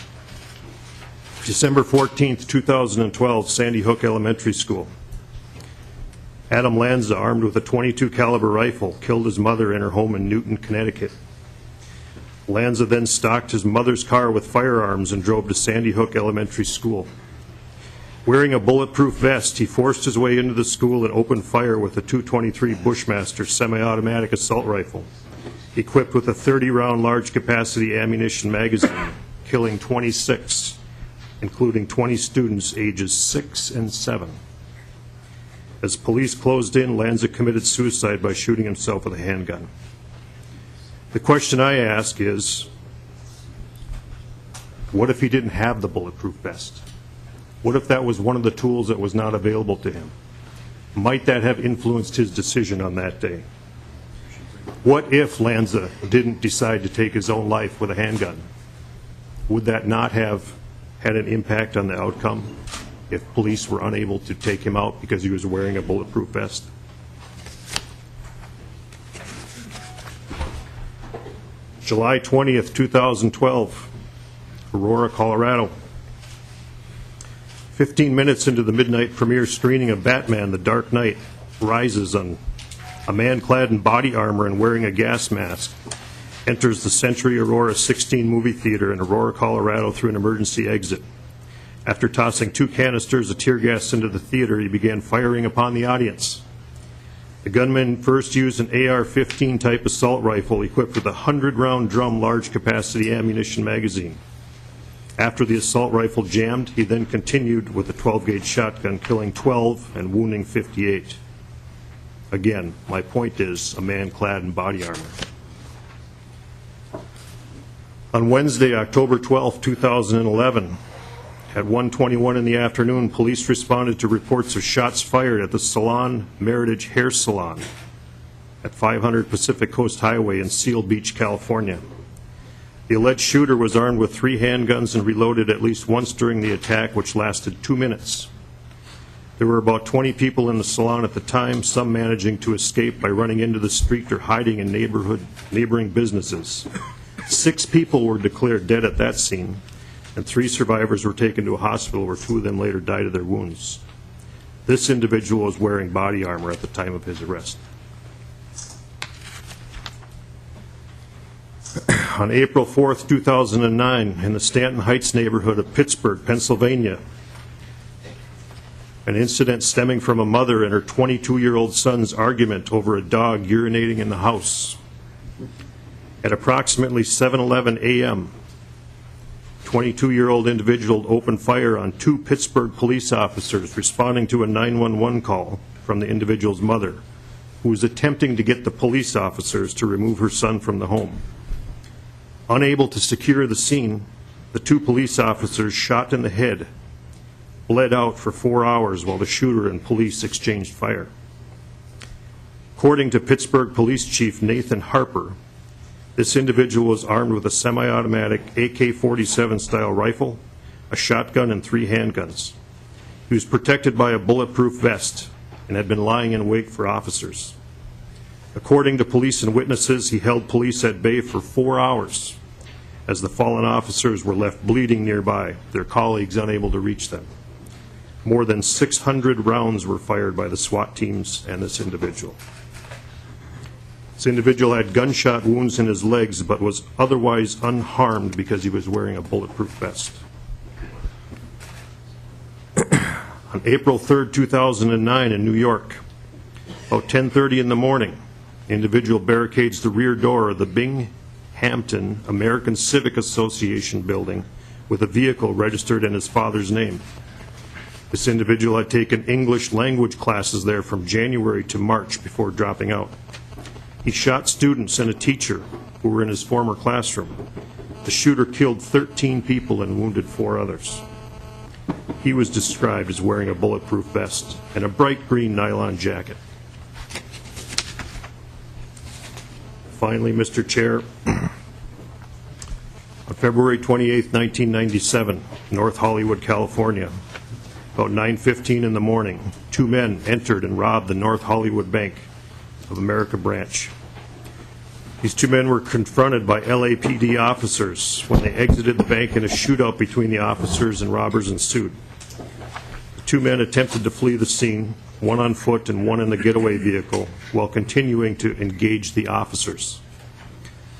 December 14th, 2012, Sandy Hook Elementary School. Adam Lanza, armed with a .22 caliber rifle, killed his mother in her home in Newton, Connecticut. Lanza then stocked his mother's car with firearms and drove to Sandy Hook Elementary School. Wearing a bulletproof vest, he forced his way into the school and opened fire with a .223 Bushmaster semi-automatic assault rifle, equipped with a 30-round large-capacity ammunition magazine, killing 26, including 20 students ages 6 and 7. As police closed in, Lanza committed suicide by shooting himself with a handgun. The question I ask is, what if he didn't have the bulletproof vest? What if that was one of the tools that was not available to him? Might that have influenced his decision on that day? What if Lanza didn't decide to take his own life with a handgun? Would that not have had an impact on the outcome if police were unable to take him out because he was wearing a bulletproof vest? July 20th, 2012, Aurora, Colorado. 15 minutes into the midnight premiere screening of Batman: The Dark Knight Rises, on a man clad in body armor and wearing a gas mask enters the Century Aurora 16 movie theater in Aurora, Colorado through an emergency exit. After tossing 2 canisters of tear gas into the theater, he began firing upon the audience. The gunman first used an AR-15 type assault rifle equipped with a 100-round drum large-capacity ammunition magazine. After the assault rifle jammed, he then continued with a 12-gauge shotgun, killing 12 and wounding 58. Again, my point is a man clad in body armor. On Wednesday, October 12, 2011, at 1:21 in the afternoon, police responded to reports of shots fired at the Salon Meritage Hair Salon at 500 Pacific Coast Highway in Seal Beach, California. The alleged shooter was armed with 3 handguns and reloaded at least once during the attack, which lasted 2 minutes. There were about 20 people in the salon at the time, some managing to escape by running into the street or hiding in neighboring businesses. 6 people were declared dead at that scene, and 3 survivors were taken to a hospital where 2 of them later died of their wounds. This individual was wearing body armor at the time of his arrest. On April 4th, 2009, in the Stanton Heights neighborhood of Pittsburgh, Pennsylvania, an incident stemming from a mother and her 22-year-old son's argument over a dog urinating in the house. At approximately 7:11 a.m., 22-year-old individual opened fire on 2 Pittsburgh police officers responding to a 911 call from the individual's mother, who was attempting to get the police officers to remove her son from the home. Unable to secure the scene, the 2 police officers, shot in the head, bled out for 4 hours while the shooter and police exchanged fire. According to Pittsburgh Police Chief Nathan Harper, this individual was armed with a semi-automatic AK-47 style rifle, a shotgun, and 3 handguns. He was protected by a bulletproof vest and had been lying in wait for officers. According to police and witnesses, he held police at bay for 4 hours as the fallen officers were left bleeding nearby, their colleagues unable to reach them. More than 600 rounds were fired by the SWAT teams and this individual. This individual had gunshot wounds in his legs but was otherwise unharmed because he was wearing a bulletproof vest. On April 3rd, 2009 in New York, about 10:30 in the morning, individual barricades the rear door of the Binghamton American Civic Association building with a vehicle registered in his father's name. This individual had taken English language classes there from January to March before dropping out. He shot students and a teacher who were in his former classroom. The shooter killed 13 people and wounded 4 others. He was described as wearing a bulletproof vest and a bright green nylon jacket. Finally, Mr. Chair, on February 28, 1997, North Hollywood, California, about 9:15 in the morning, 2 men entered and robbed the North Hollywood Bank of America branch. These 2 men were confronted by LAPD officers. When they exited the bank, and a shootout between the officers and robbers ensued. The 2 men attempted to flee the scene, one on foot and one in the getaway vehicle, while continuing to engage the officers.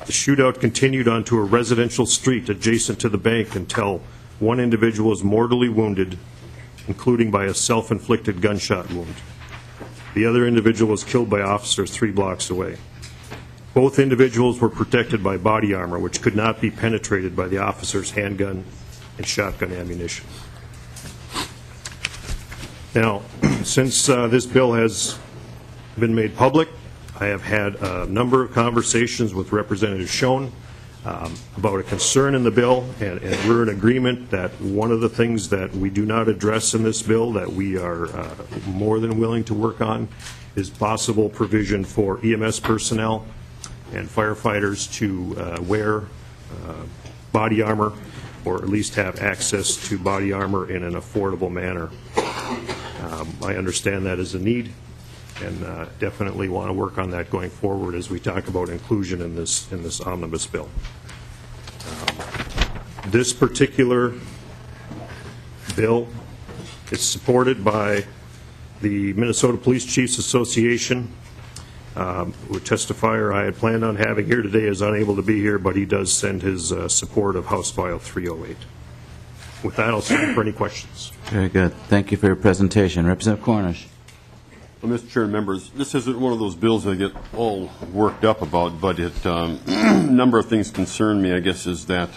The shootout continued onto a residential street adjacent to the bank until one individual was mortally wounded, including by a self-inflicted gunshot wound. The other individual was killed by officers 3 blocks away. Both individuals were protected by body armor, which could not be penetrated by the officers' handgun and shotgun ammunition. Now, since this bill has been made public, I have had a number of conversations with Representative Schoen about a concern in the bill, and we're in agreement that one of the things that we do not address in this bill that we are more than willing to work on is possible provision for EMS personnel and firefighters to wear body armor, or at least have access to body armor in an affordable manner. I understand that is a need, and definitely want to work on that going forward as we talk about inclusion in this omnibus bill. This particular bill is supported by the Minnesota Police Chiefs Association. The testifier I had planned on having here today is unable to be here, but he does send his support of House File 308. With that, I'll stand for any questions. Very good. Thank you for your presentation. Representative Cornish. Well, Mr. Chair and members, this isn't one of those bills I get all worked up about, but a number of things concern me, I guess, is that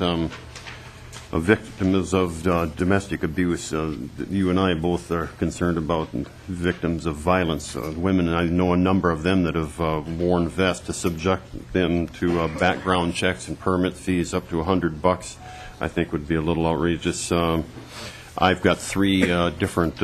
victims of domestic abuse, you and I both are concerned about victims of violence, women, and I know a number of them that have worn vests to subject them to background checks and permit fees up to $100, I think would be a little outrageous. I've got 3 different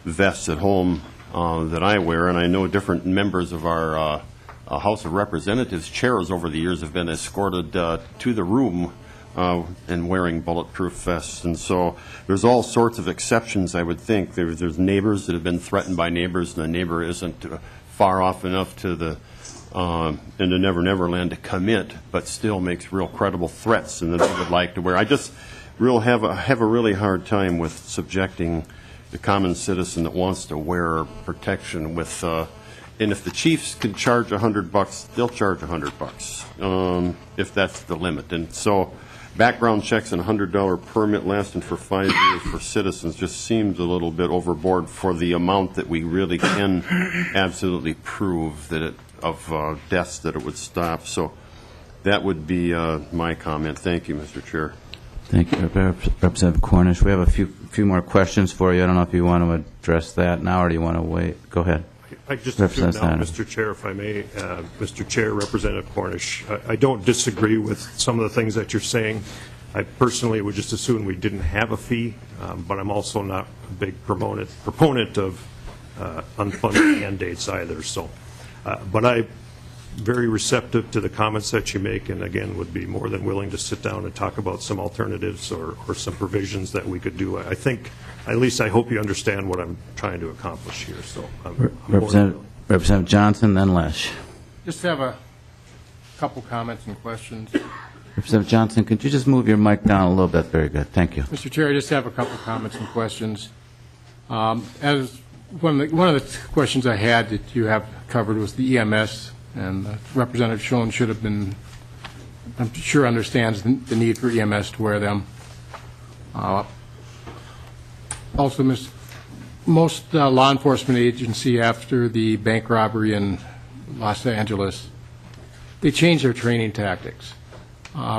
vests at home that I wear, and I know different members of our House of Representatives chairs over the years have been escorted to the room and wearing bulletproof vests. And so there's all sorts of exceptions, I would think. There's neighbors that have been threatened by neighbors, and the neighbor isn't far off enough to the into Never Never Land to commit, but still makes real credible threats, and that they would like to wear. I just have a really hard time with subjecting the common citizen that wants to wear protection with, and if the chiefs can charge $100, they'll charge $100 if that's the limit. And so background checks and $100 permit lasting for 5 years for citizens just seems a little bit overboard for the amount that we really can absolutely prove that of deaths that it would stop. So that would be my comment. Thank you, Mr. Chair. Thank you, Representative Cornish. We have a few more questions for you. I don't know if you want to address that now, or do you want to wait? Go ahead. I just assume now, Mr. Chair, if I may, Mr. Chair, Representative Cornish, I don't disagree with some of the things that you're saying. I personally would just assume we didn't have a fee, but I'm also not a big proponent of unfunded mandates either. So, but I'm very receptive to the comments that you make, and again, would be more than willing to sit down and talk about some alternatives or some provisions that we could do. I think, at least I hope you understand what I'm trying to accomplish here. So, Representative Johnson, then Lesch. Just have a couple comments and questions. Representative Johnson, could you just move your mic down a little bit? Very good. Thank you. Mr. Chair, I just have a couple comments and questions. As one of the questions I had that you have covered was the EMS and Representative Schoen should have been, I'm sure understands the need for EMS to wear them. Also, most law enforcement agency after the bank robbery in Los Angeles, they changed their training tactics.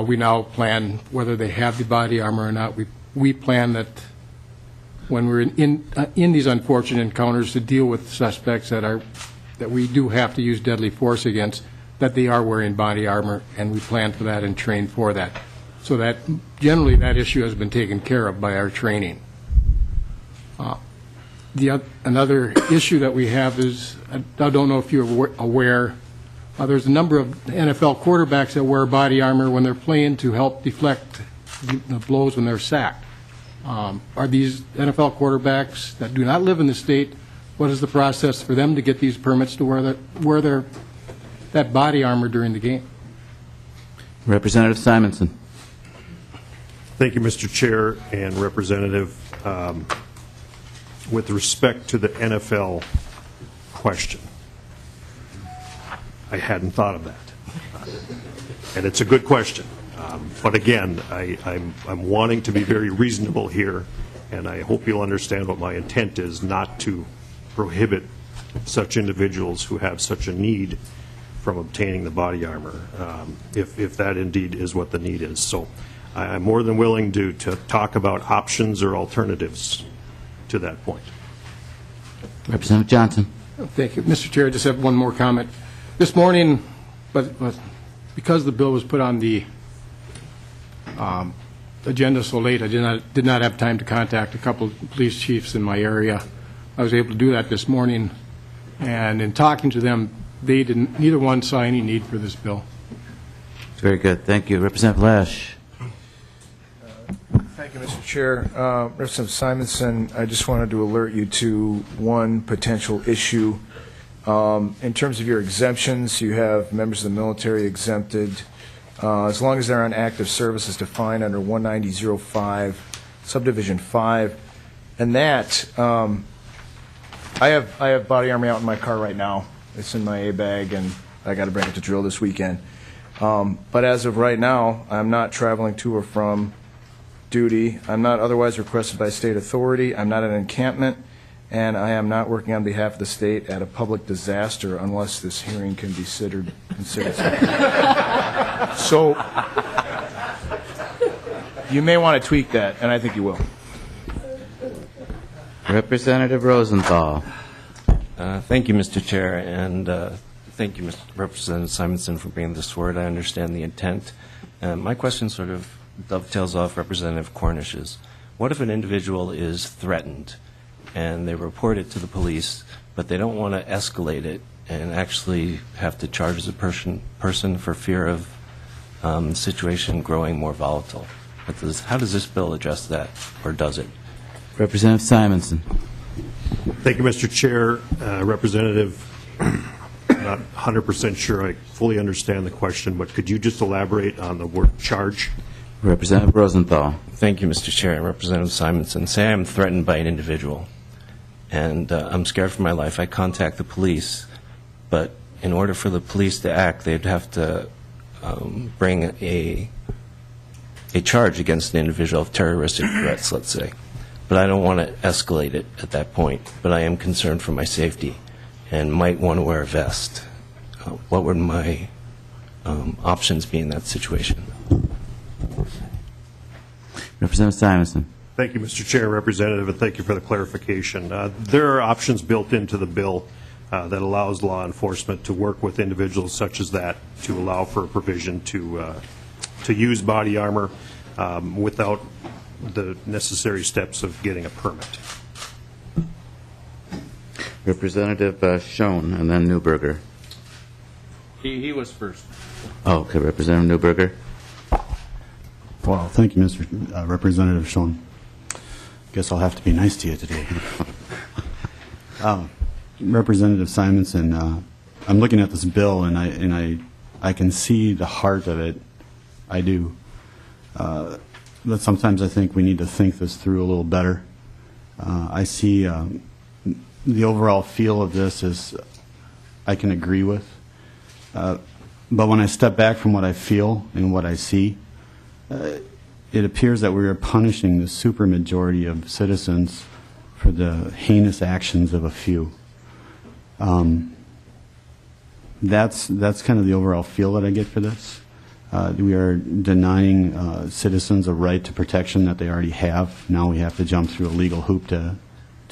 We now plan, whether they have the body armor or not, we plan that when we're in these unfortunate encounters to deal with suspects that we do have to use deadly force against, that they are wearing body armor, and we plan for that and train for that. So that generally that issue has been taken care of by our training. Another issue that we have is, I don't know if you're aware, there's a number of NFL quarterbacks that wear body armor when they're playing to help deflect the blows when they're sacked. Are these NFL quarterbacks that do not live in the state, what is the process for them to get these permits to wear that body armor during the game? Representative Simonson. Thank you, Mr. Chair and Representative. With respect to the NFL question, I hadn't thought of that. And it's a good question. But again, I'm wanting to be very reasonable here, and I hope you'll understand what my intent is, not to prohibit such individuals who have such a need from obtaining the body armor, if that indeed is what the need is. So I'm more than willing to talk about options or alternatives to that point. Representative Johnson. Thank you. Mr. Chair, I just have one more comment. This morning, but because the bill was put on the agenda so late, I did not have time to contact a couple of police chiefs in my area. I was able to do that this morning, and in talking to them, neither one saw any need for this bill. Very good. Thank you. Representative Lesch. Thank you, Mr. Chair. Representative Simonson, I just wanted to alert you to one potential issue. In terms of your exemptions, you have members of the military exempted as long as they're on active service as defined under 19005, subdivision 5. And that, I have body armor out in my car right now. It's in my A bag, and I got to bring it to drill this weekend. But as of right now, I'm not traveling to or from duty. I'm not otherwise requested by state authority. I'm not at an encampment, and I am not working on behalf of the state at a public disaster unless this hearing can be considered. So you may want to tweak that, and I think you will. Representative Rosenthal. Thank you, Mr. Chair, and thank you, Representative Simonson, for bringing this forward. I understand the intent. My question sort of dovetails off Representative Cornish's. What if an individual is threatened and they report it to the police, but they don't want to escalate it and actually have to charge the person for fear of the situation growing more volatile? How does this bill address that, or does it? Representative Simonson. Thank you, Mr. Chair. Representative, I'm not 100% sure I fully understand the question, but could you just elaborate on the word charge? Representative Rosenthal. Thank you, Mr. Chair. Representative Simonson, say I'm threatened by an individual, and I'm scared for my life. I contact the police, but in order for the police to act, they'd have to bring a charge against the individual of terroristic threats, let's say. But I don't want to escalate it at that point, but I am concerned for my safety and might want to wear a vest. What would my options be in that situation? Representative Simonson. Thank you, Mr. Chair, Representative, and thank you for the clarification. There are options built into the bill that allows law enforcement to work with individuals such as that to allow for a provision to use body armor without the necessary steps of getting a permit. Representative Schoen, and then Newberger. He was first. Oh, okay. Representative Newberger. Well, thank you, Mr. Representative Schoen. Guess I'll have to be nice to you today. Representative Simonson, I'm looking at this bill, and I can see the heart of it. I do. But sometimes I think we need to think this through a little better. I see the overall feel of this as I can agree with. But when I step back from what I feel and what I see, it appears that we are punishing the supermajority of citizens for the heinous actions of a few. That's kind of the overall feel that I get for this. We are denying citizens a right to protection that they already have. Now we have to jump through a legal hoop to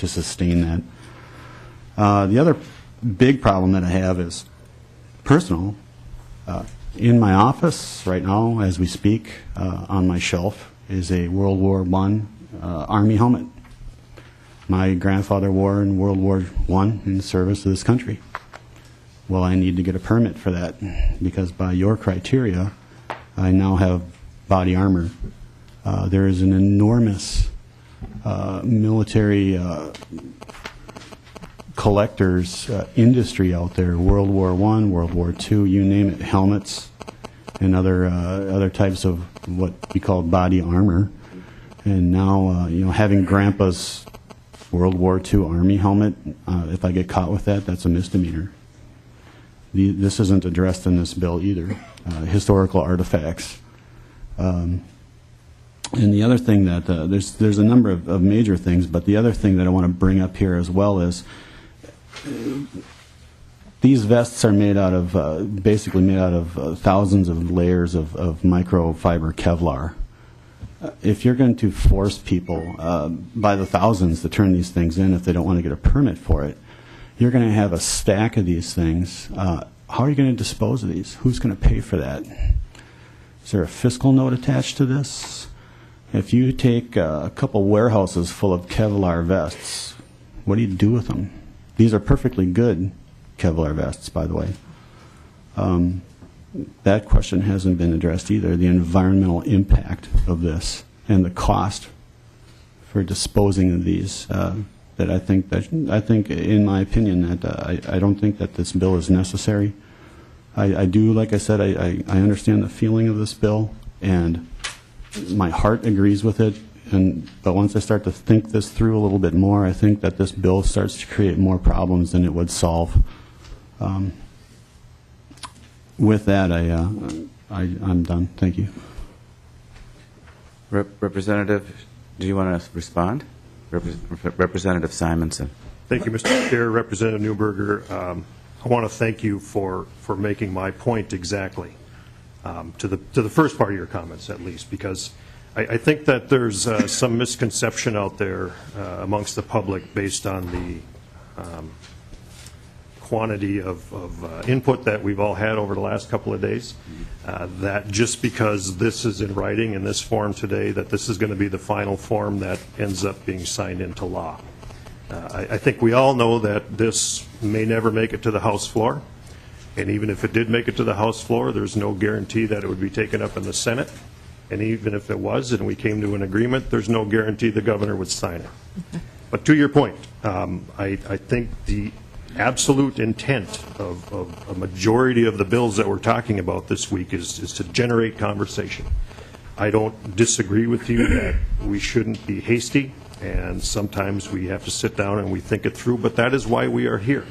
sustain that. The other big problem that I have is personal. In my office right now, as we speak, on my shelf is a World War I Army helmet. My grandfather wore in World War I in the service of this country. Well, I need to get a permit for that because by your criteria, I now have body armor. There is an enormous military collectors industry out there, World War I, World War II, you name it, helmets and other types of what we call body armor. And now, having Grandpa's World War II Army helmet, if I get caught with that, that's a misdemeanor. This isn't addressed in this bill either. Historical artifacts. And the other thing that, there's a number of major things, but the other thing that I want to bring up here as well is these vests are made out of, basically made out of thousands of layers of microfiber Kevlar. If you're going to force people by the thousands to turn these things in if they don't want to get a permit for it, you're going to have a stack of these things. How are you going to dispose of these? Who's going to pay for that? Is there a fiscal note attached to this? If you take a couple warehouses full of Kevlar vests, what do you do with them? These are perfectly good Kevlar vests, by the way. That question hasn't been addressed either, the environmental impact of this and the cost for disposing of these. That I think, in my opinion, that I don't think that this bill is necessary. I do, like I said, I understand the feeling of this bill, and my heart agrees with it. But once I start to think this through a little bit more, I think that this bill starts to create more problems than it would solve. With that, I'm done. Thank you. Representative, do you want to respond? Representative Simonson. Thank you, Mr. Chair. Representative Newberger, I want to thank you for making my point exactly to the first part of your comments, at least, because I think that there's some misconception out there amongst the public based on the quantity of input that we've all had over the last couple of days, that just because this is in writing in this form today, that this is going to be the final form that ends up being signed into law. I think we all know that this may never make it to the House floor, and even if it did make it to the House floor, there's no guarantee that it would be taken up in the Senate, and even if it was and we came to an agreement, there's no guarantee the governor would sign it. But to your point, I think the absolute intent of a majority of the bills that we're talking about this week is to generate conversation. I don't disagree with you that we shouldn't be hasty, and sometimes we have to sit down and we think it through, but that is why we are here.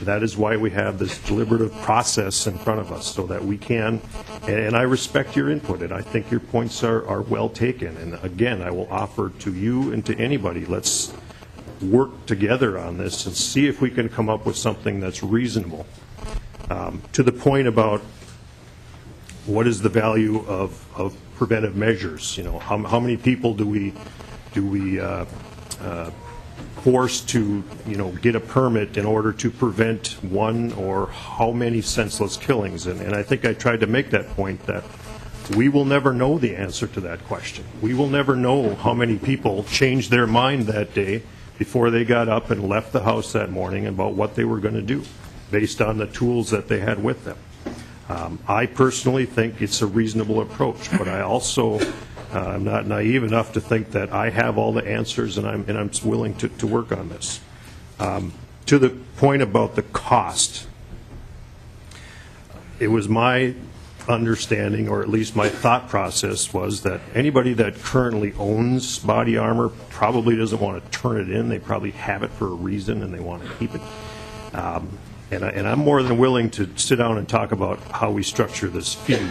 That is why we have this deliberative process in front of us, so that we can, and I respect your input, and I think your points are well taken. And again, I will offer to you and to anybody, let's work together on this and see if we can come up with something that's reasonable. To the point about what is the value of preventive measures, how many people do we force to get a permit in order to prevent one, or how many senseless killings? And I think I tried to make that point, that we will never know the answer to that question. We will never know how many people changed their mind that day before they got up and left the house that morning about what they were going to do based on the tools that they had with them. I personally think it's a reasonable approach, but I also I'm not naive enough to think that I have all the answers, and I'm willing to work on this. To the point about the cost, it was my understanding, or at least my thought process, was that anybody that currently owns body armor probably doesn't want to turn it in. They probably have it for a reason and they want to keep it. And I'm more than willing to sit down and talk about how we structure this fee,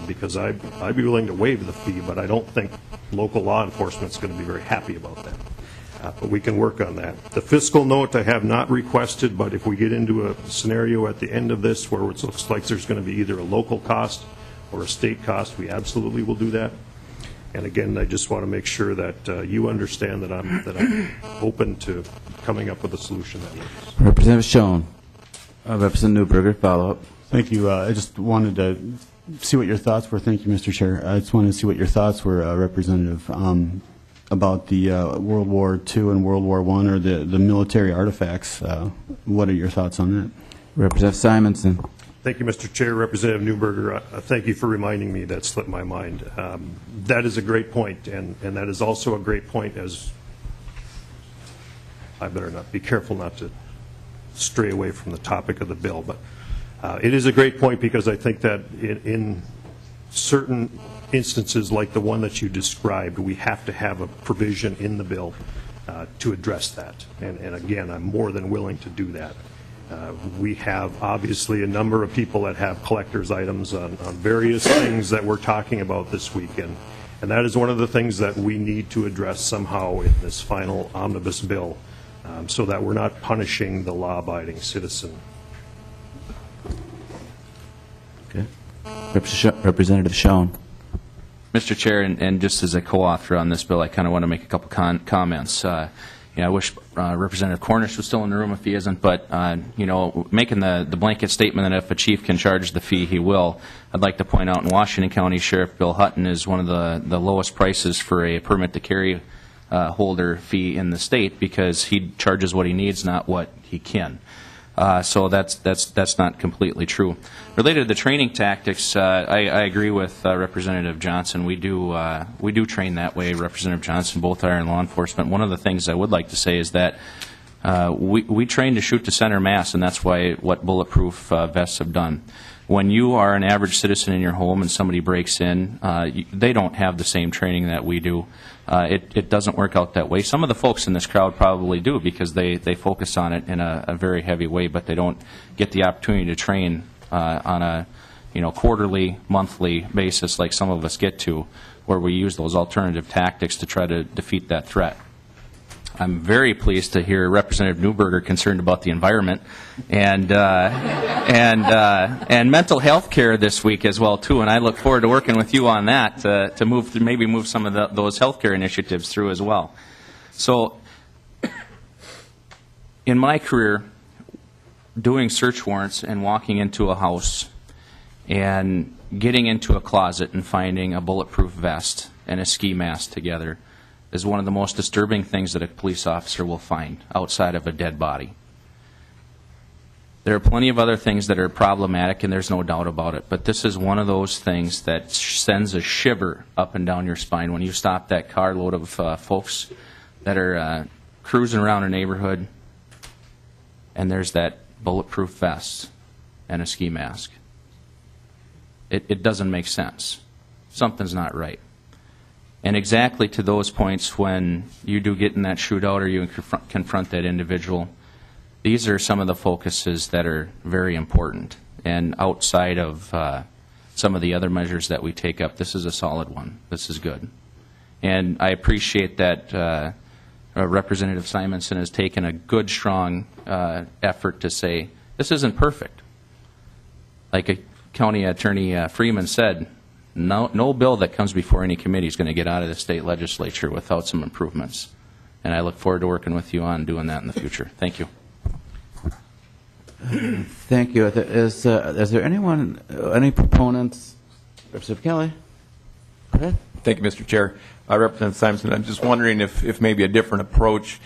because I'd be willing to waive the fee, but I don't think local law enforcement's going to be very happy about that. But we can work on that. The fiscal note I have not requested, but if we get into a scenario at the end of this where it looks like there's going to be either a local cost or a state cost, we absolutely will do that. And again, I just want to make sure that you understand that I'm open to coming up with a solution that works. Representative Schoen. Representative Newberger, follow-up. Thank you. I just wanted to see what your thoughts were. Thank you, Mr. Chair. I just wanted to see what your thoughts were, Representative, about the World War II and World War I, or the military artifacts. What are your thoughts on that? Representative Simonson. Thank you, Mr. Chair. Representative Newberger, thank you for reminding me. That slipped my mind. That is a great point, and that is also a great point as I better not be careful not to stray away from the topic of the bill, but it is a great point because I think that in certain instances like the one that you described, we have to have a provision in the bill to address that. And again, I'm more than willing to do that. We have obviously a number of people that have collector's items on various things that we're talking about this weekend, and that is one of the things that we need to address somehow in this final omnibus bill, so that we're not punishing the law-abiding citizen. Okay. Representative Schoen. Mr. Chair, and just as a co-author on this bill, I kind of want to make a couple comments. I wish Representative Cornish was still in the room if he isn't, but making the blanket statement that if a chief can charge the fee, he will. I'd like to point out in Washington County, Sheriff Bill Hutton is one of the lowest prices for a permit to carry holder fee in the state because he charges what he needs, not what he can. So that's not completely true. Related to the training tactics, I agree with Representative Johnson. We do train that way. Representative Johnson, both are in law enforcement. One of the things I would like to say is that we train to shoot to center mass, and that's what bulletproof vests have done. When you are an average citizen in your home and somebody breaks in, they don't have the same training that we do. It doesn't work out that way. Some of the folks in this crowd probably do because they focus on it in a very heavy way, but they don't get the opportunity to train on a quarterly, monthly basis like some of us get to, where we use those alternative tactics to try to defeat that threat. I'm very pleased to hear Representative Newberger concerned about the environment and mental health care this week as well too. And I look forward to working with you on that to maybe move some of those health care initiatives through as well. So, in my career, doing search warrants and walking into a house and getting into a closet and finding a bulletproof vest and a ski mask together is one of the most disturbing things that a police officer will find outside of a dead body. There are plenty of other things that are problematic, and there's no doubt about it, but this is one of those things that sends a shiver up and down your spine when you stop that carload of folks that are cruising around a neighborhood, and there's that bulletproof vest and a ski mask. It doesn't make sense. Something's not right. And exactly to those points when you do get in that shootout or you confront that individual, these are some of the focuses that are very important. And outside of some of the other measures that we take up, this is a solid one. This is good. And I appreciate that Representative Simonson has taken a good, strong effort to say, this isn't perfect. Like a County Attorney Freeman said, no bill that comes before any committee is going to get out of the state legislature without some improvements. And I look forward to working with you on doing that in the future. Thank you. Thank you. Is there anyone, any proponents? Representative Kelly? Go ahead. Thank you, Mr. Chair. Representative Simonson, I'm just wondering if maybe a different approach,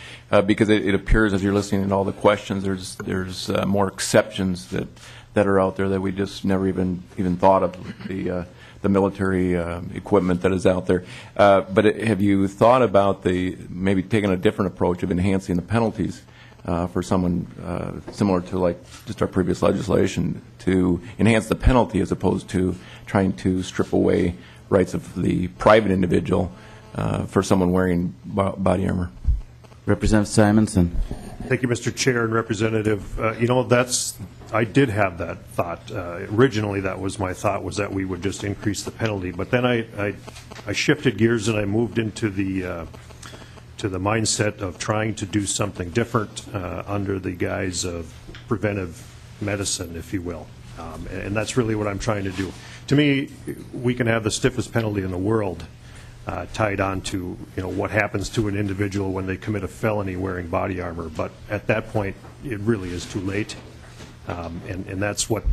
because it appears as you're listening to all the questions, there's more exceptions that are out there that we just never even thought of, the military equipment that is out there. But have you thought about maybe taking a different approach of enhancing the penalties for someone similar to like just our previous legislation, to enhance the penalty as opposed to trying to strip away rights of the private individual for someone wearing body armor? Representative Simonson. Thank you, Mr. Chair and Representative. I did have that thought. Originally, that was my thought, was that we would just increase the penalty. But then I shifted gears and I moved into the mindset of trying to do something different under the guise of preventive medicine, if you will. And that's really what I'm trying to do. To me, we can have the stiffest penalty in the world tied on to what happens to an individual when they commit a felony wearing body armor. But at that point, it really is too late. And that's what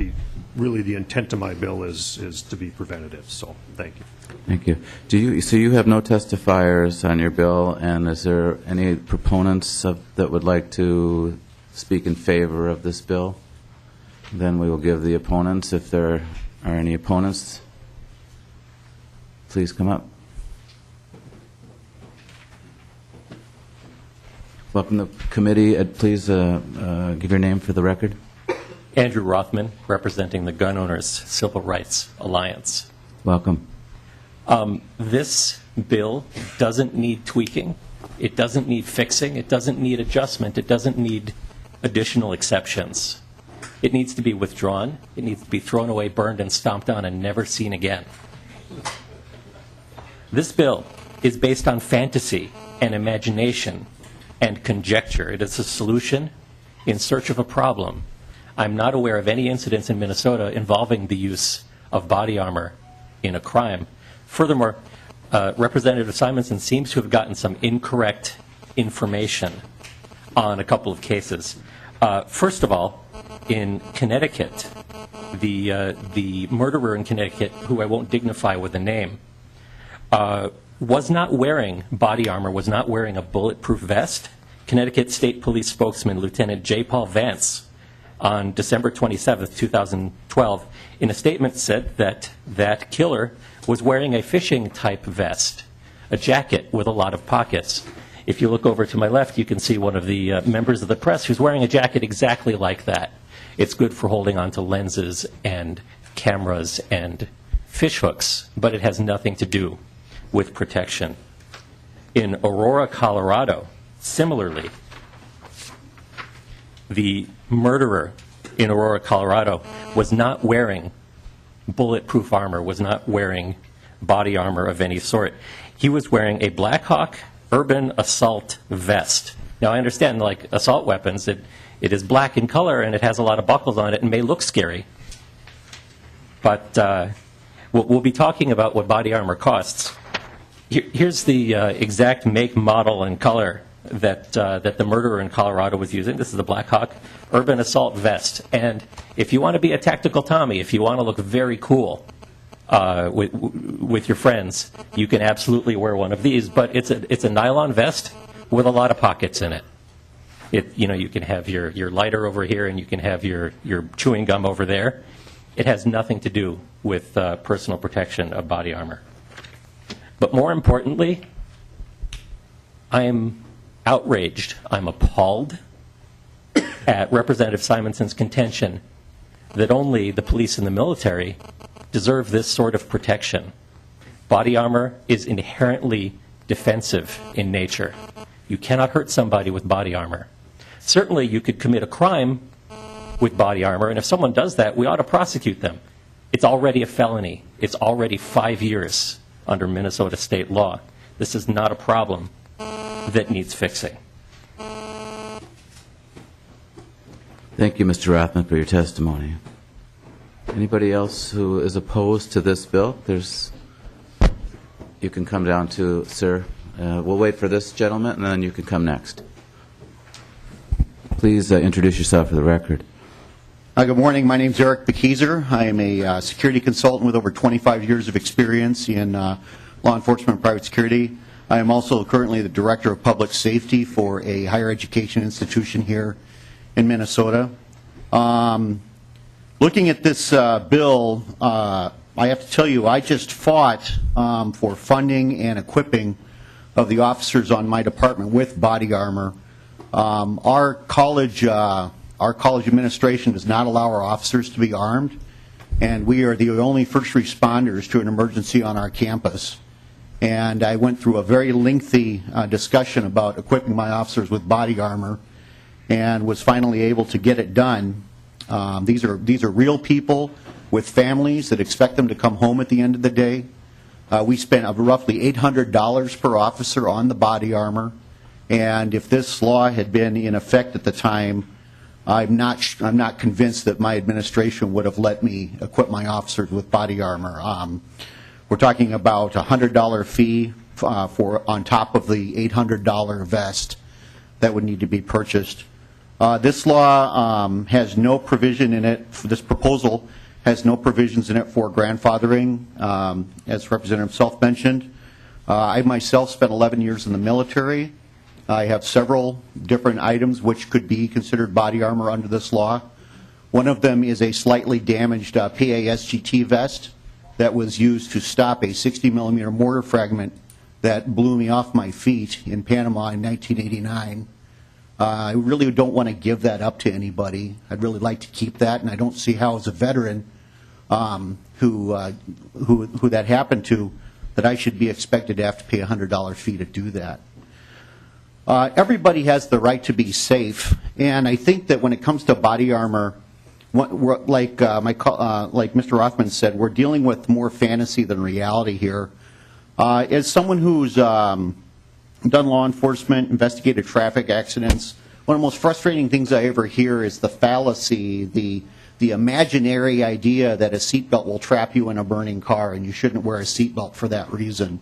really the intent of my bill is to be preventative. So thank you. Thank you. So you have no testifiers on your bill, and is there any proponents that would like to speak in favor of this bill? Then we will give the opponents. If there are any opponents, please come up. Welcome to the committee. Please give your name for the record. Andrew Rothman, representing the Gun Owners Civil Rights Alliance. Welcome. This bill doesn't need tweaking. It doesn't need fixing. It doesn't need adjustment. It doesn't need additional exceptions. It needs to be withdrawn. It needs to be thrown away, burned, and stomped on and never seen again. This bill is based on fantasy and imagination and conjecture. It is a solution in search of a problem. I'm not aware of any incidents in Minnesota involving the use of body armor in a crime. Furthermore, Representative Simonson seems to have gotten some incorrect information on a couple of cases. First of all, in Connecticut, the murderer in Connecticut, who I won't dignify with a name, was not wearing body armor, was not wearing a bulletproof vest. Connecticut State Police spokesman Lieutenant J. Paul Vance on December 27, 2012, in a statement said that that killer was wearing a fishing-type vest, a jacket with a lot of pockets. If you look over to my left, you can see one of the members of the press who's wearing a jacket exactly like that. It's good for holding onto lenses and cameras and fish hooks, but it has nothing to do with protection. In Aurora, Colorado, similarly, the murderer in Aurora, Colorado, was not wearing bulletproof armor, was not wearing body armor of any sort. He was wearing a Black Hawk urban assault vest. Now, I understand, like assault weapons, it is black in color and it has a lot of buckles on it and may look scary. But we'll be talking about what body armor costs. Here's the exact make, model, and color that the murderer in Colorado was using. This is the Black Hawk urban assault vest. And if you want to be a tactical Tommy, if you want to look very cool with your friends, you can absolutely wear one of these. But it's a nylon vest with a lot of pockets in it. You can have your lighter over here and you can have your chewing gum over there. It has nothing to do with personal protection of body armor. But more importantly, I am outraged, I'm appalled at Representative Simonson's contention that only the police and the military deserve this sort of protection. Body armor is inherently defensive in nature. You cannot hurt somebody with body armor. Certainly you could commit a crime with body armor, and if someone does that, we ought to prosecute them. It's already a felony. It's already 5 years under Minnesota state law. This is not a problem that needs fixing. Thank you, Mr. Rothman, for your testimony. Anybody else who is opposed to this bill? You can come down to, sir. We'll wait for this gentleman, and then you can come next. Please introduce yourself for the record. Good morning. My name is Erik Simonson. I am a security consultant with over 25 years of experience in law enforcement and private security. I am also currently the Director of Public Safety for a higher education institution here in Minnesota. Looking at this bill, I have to tell you, I just fought for funding and equipping of the officers on my department with body armor. Our college administration does not allow our officers to be armed, and we are the only first responders to an emergency on our campus. and I went through a very lengthy discussion about equipping my officers with body armor, and was finally able to get it done. These are real people with families that expect them to come home at the end of the day. We spent roughly $800 per officer on the body armor, and if this law had been in effect at the time, I'm not convinced that my administration would have let me equip my officers with body armor. We're talking about a $100 fee on top of the $800 vest that would need to be purchased. This law has no provision in it. This proposal has no provisions in it for grandfathering, as Representative Self mentioned. I myself spent 11 years in the military. I have several different items which could be considered body armor under this law. One of them is a slightly damaged PASGT vest that was used to stop a 60-millimeter mortar fragment that blew me off my feet in Panama in 1989. I really don't want to give that up to anybody. I'd really like to keep that, and I don't see how, as a veteran who that happened to, that I should be expected to have to pay a $100 fee to do that. Everybody has the right to be safe, and I think that when it comes to body armor, like Mr. Rothman said, we're dealing with more fantasy than reality here. As someone who's done law enforcement, investigated traffic accidents, one of the most frustrating things I ever hear is the fallacy, the imaginary idea that a seatbelt will trap you in a burning car and you shouldn't wear a seatbelt for that reason.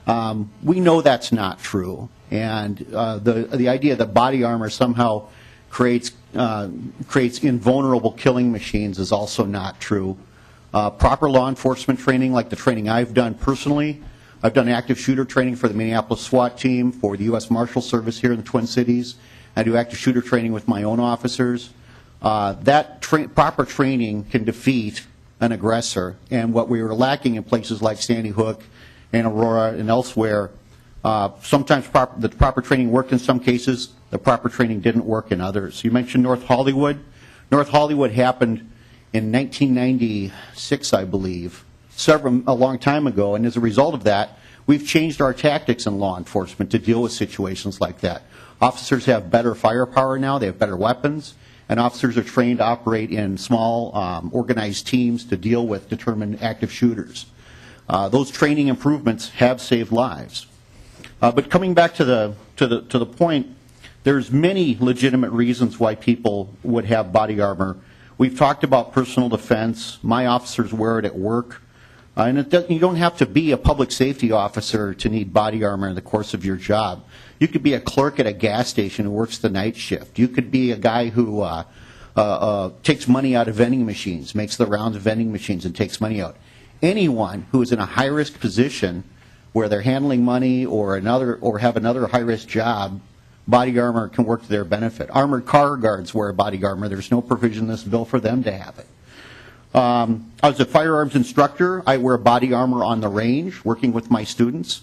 We know that's not true, and the idea that body armor somehow creates invulnerable killing machines is also not true. Proper law enforcement training, like the training I've done personally, I've done active shooter training for the Minneapolis SWAT team, for the U.S. Marshal Service here in the Twin Cities. I do active shooter training with my own officers. Proper training can defeat an aggressor, and what we were lacking in places like Sandy Hook and Aurora and elsewhere, sometimes the proper training worked in some cases, the proper training didn't work in others. You mentioned North Hollywood. North Hollywood happened in 1996, I believe, a long time ago, and as a result of that, we've changed our tactics in law enforcement to deal with situations like that. Officers have better firepower now, they have better weapons, and officers are trained to operate in small, organized teams to deal with determined active shooters. Those training improvements have saved lives. But coming back to the point, there's many legitimate reasons why people would have body armor. We've talked about personal defense. My officers wear it at work. And you don't have to be a public safety officer to need body armor in the course of your job. You could be a clerk at a gas station who works the night shift. You could be a guy who takes money out of vending machines, makes the rounds of vending machines and takes money out. Anyone who is in a high-risk position where they're handling money or have another high-risk job, body armor can work to their benefit. Armored car guards wear body armor. There's no provision in this bill for them to have it. I was a firearms instructor. I wear body armor on the range, working with my students.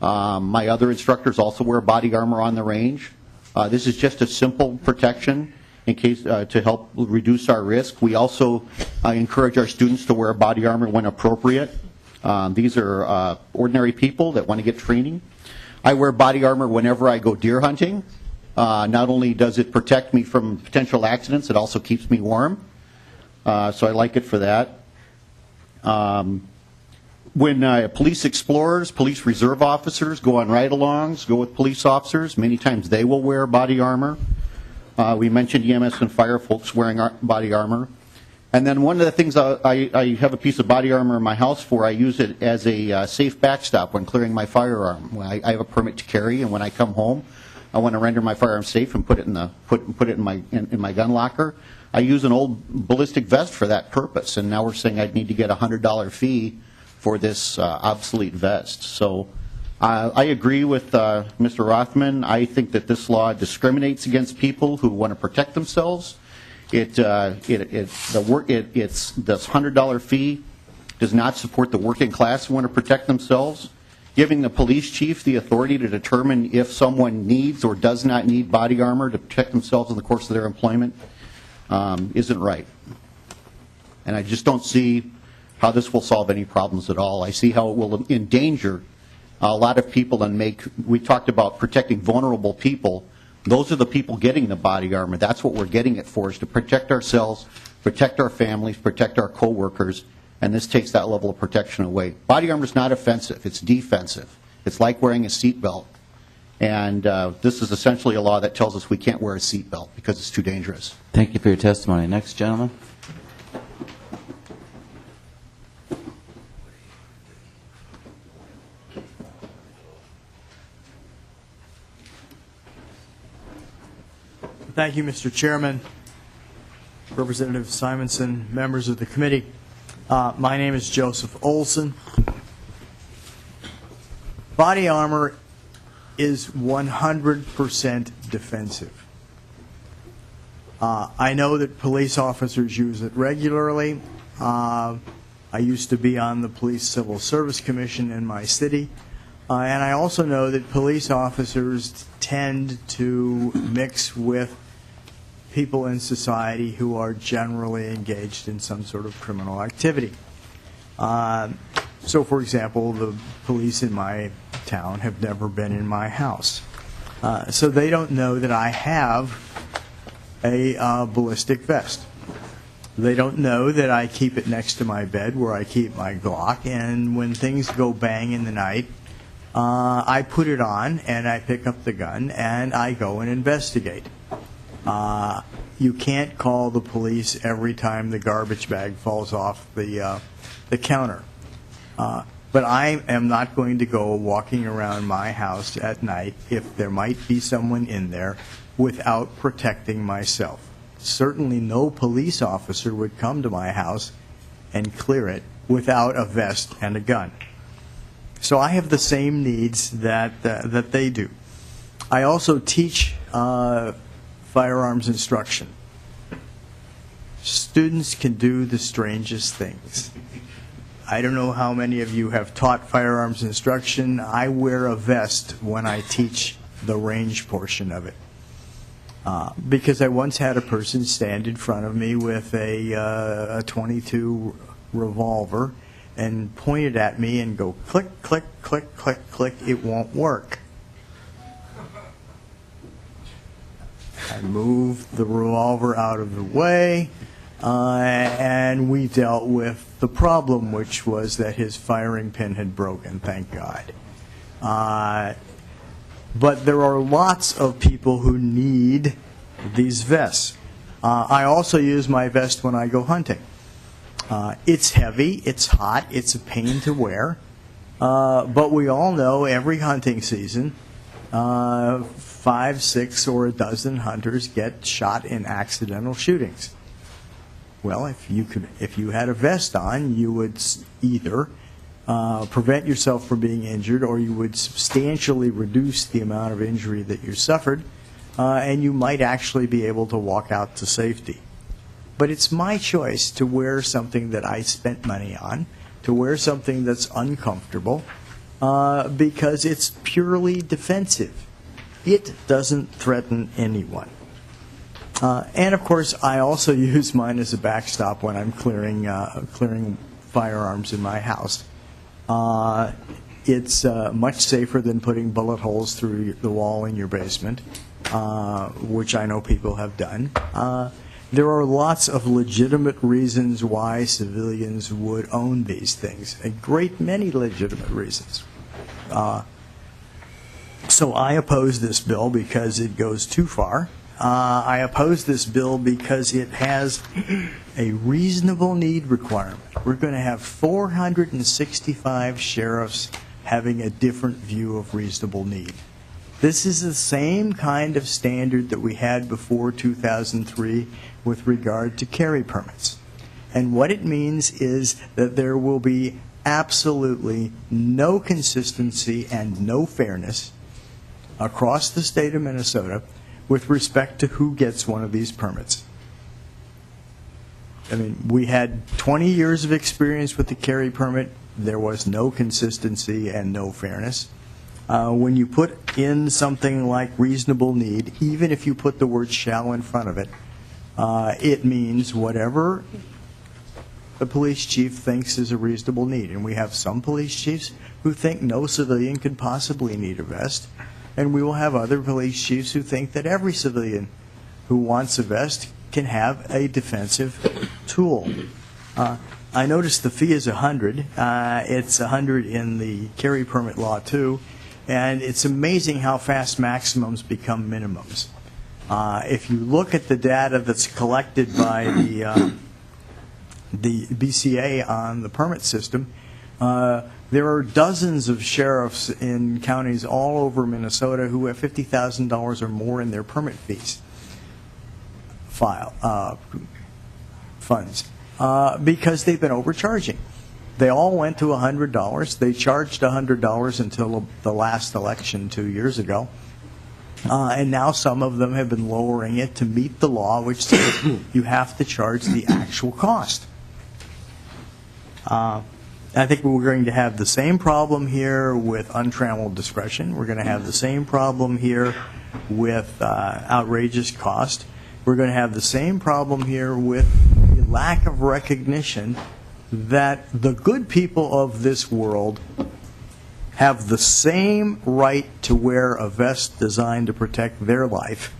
My other instructors also wear body armor on the range. This is just a simple protection in case to help reduce our risk. We also encourage our students to wear body armor when appropriate. These are ordinary people that want to get training. I wear body armor whenever I go deer hunting. Not only does it protect me from potential accidents, it also keeps me warm. So I like it for that. When police explorers, police reserve officers go on ride-alongs, go with police officers, many times they will wear body armor. We mentioned EMS and fire folks wearing body armor. And then one of the things I have a piece of body armor in my house for, I use it as a safe backstop when clearing my firearm. I have a permit to carry, and when I come home, I want to render my firearm safe and put it in my gun locker. I use an old ballistic vest for that purpose, and now we're saying I'd need to get a $100 fee for this obsolete vest. So I agree with Mr. Rothman. I think that this law discriminates against people who want to protect themselves. This $100 fee does not support the working class who want to protect themselves. Giving the police chief the authority to determine if someone needs or does not need body armor to protect themselves in the course of their employment isn't right. And I just don't see how this will solve any problems at all. I see how it will endanger a lot of people and we talked about protecting vulnerable people. Those are the people getting the body armor. That's what we're getting it for, is to protect ourselves, protect our families, protect our coworkers, and this takes that level of protection away. Body armor is not offensive, it's defensive. It's like wearing a seatbelt. And this is essentially a law that tells us we can't wear a seatbelt because it's too dangerous. Thank you for your testimony. Next, gentleman. Thank you, Mr. Chairman, Representative Simonson, members of the committee. My name is Joseph Olson. Body armor is 100% defensive. I know that police officers use it regularly. I used to be on the Police Civil Service Commission in my city. And I also know that police officers tend to mix with people in society who are generally engaged in some sort of criminal activity. So, for example, the police in my town have never been in my house. So they don't know that I have a ballistic vest. They don't know that I keep it next to my bed where I keep my Glock, and when things go bang in the night, I put it on and I pick up the gun and I go and investigate. You can't call the police every time the garbage bag falls off the counter. But I am not going to go walking around my house at night if there might be someone in there without protecting myself. Certainly no police officer would come to my house and clear it without a vest and a gun. So I have the same needs that they do. I also teach firearms instruction. Students can do the strangest things. I don't know how many of you have taught firearms instruction. I wear a vest when I teach the range portion of it. Because I once had a person stand in front of me with a .22 revolver and point it at me and go click, click, click, click, click. It won't work. I moved the revolver out of the way, and we dealt with the problem, which was that his firing pin had broken, thank God. But there are lots of people who need these vests. I also use my vest when I go hunting. It's heavy, it's hot, it's a pain to wear, but we all know every hunting season 5, 6, or a dozen hunters get shot in accidental shootings. Well, if you had a vest on, you would either prevent yourself from being injured, or you would substantially reduce the amount of injury that you suffered, and you might actually be able to walk out to safety. But it's my choice to wear something that I spent money on, to wear something that's uncomfortable, because it's purely defensive. It doesn't threaten anyone. And of course, I also use mine as a backstop when I'm clearing firearms in my house. It's much safer than putting bullet holes through the wall in your basement, which I know people have done. There are lots of legitimate reasons why civilians would own these things, a great many legitimate reasons. So I oppose this bill because it goes too far. I oppose this bill because it has a reasonable need requirement. We're going to have 465 sheriffs having a different view of reasonable need. This is the same kind of standard that we had before 2003 with regard to carry permits. And what it means is that there will be absolutely no consistency and no fairness across the state of Minnesota with respect to who gets one of these permits. I mean, we had 20 years of experience with the carry permit. There was no consistency and no fairness. When you put in something like reasonable need, even if you put the word shall in front of it, it means whatever the police chief thinks is a reasonable need. And we have some police chiefs who think no civilian could possibly need a vest, and we will have other police chiefs who think that every civilian who wants a vest can have a defensive tool. I noticed the fee is $100. It's $100 in the carry permit law too, and it's amazing how fast maximums become minimums. If you look at the data that's collected by the BCA on the permit system, there are dozens of sheriffs in counties all over Minnesota who have $50,000 or more in their permit fees funds because they've been overcharging. They all went to $100. They charged $100 until the last election 2 years ago. And now some of them have been lowering it to meet the law, which says you have to charge the actual cost. I think we're going to have the same problem here with untrammeled discretion. We're going to have the same problem here with outrageous cost. We're going to have the same problem here with the lack of recognition that the good people of this world have the same right to wear a vest designed to protect their life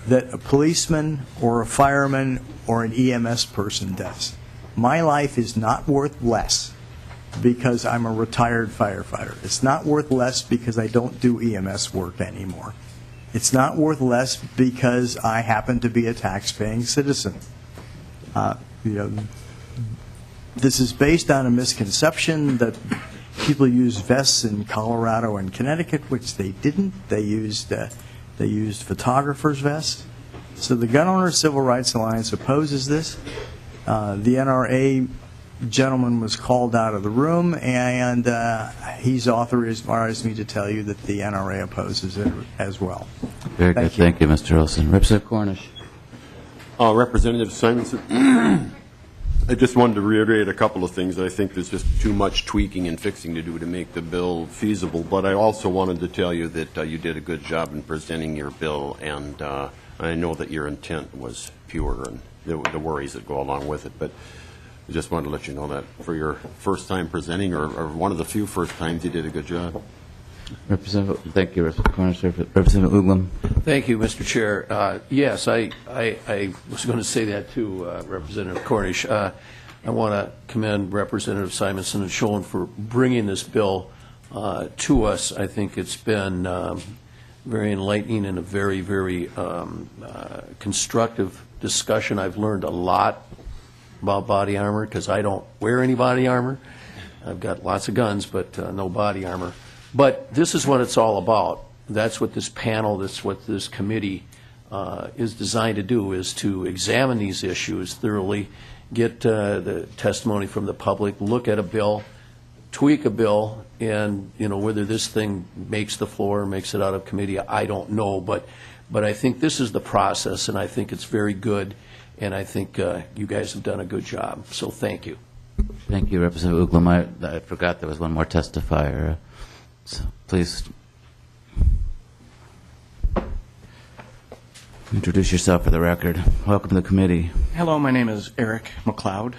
that a policeman or a fireman or an EMS person does. My life is not worth less because I'm a retired firefighter. It's not worth less because I don't do EMS work anymore. It's not worth less because I happen to be a tax-paying citizen. This is based on a misconception that people use vests in Colorado and Connecticut, which they didn't. They used photographers' vests. So the Gun Owners Civil Rights Alliance opposes this. The NRA gentleman was called out of the room, and he's authorized me to tell you that the NRA opposes it as well. Very good. Thank you, Mr. Olson. Representative Cornish. Representative Simonson, I just wanted to reiterate a couple of things. I think there's just too much tweaking and fixing to do to make the bill feasible, but I also wanted to tell you that you did a good job in presenting your bill, and I know that your intent was pure and the worries that go along with it, but I just wanted to let you know that for your first time presenting, or one of the few first times, you did a good job. Thank you, Representative Cornish. Representative Uglum. Thank you, Mr. Chair. Yes, I was going to say that too, Representative Cornish. I want to commend Representative Simonson and Schoen for bringing this bill to us. I think it's been very enlightening and a very, very constructive discussion. I've learned a lot about body armor because I don't wear any body armor. I've got lots of guns, but no body armor. But this is what it's all about. That's what this panel, that's what this committee is designed to do, is to examine these issues thoroughly, get the testimony from the public, look at a bill, tweak a bill, and whether this thing makes the floor, makes it out of committee, I don't know. But I think this is the process, and I think it's very good, and I think you guys have done a good job. So thank you. Thank you, Representative Uglum. I forgot there was one more testifier. So please introduce yourself for the record. Welcome to the committee. Hello, my name is Erik McLeod.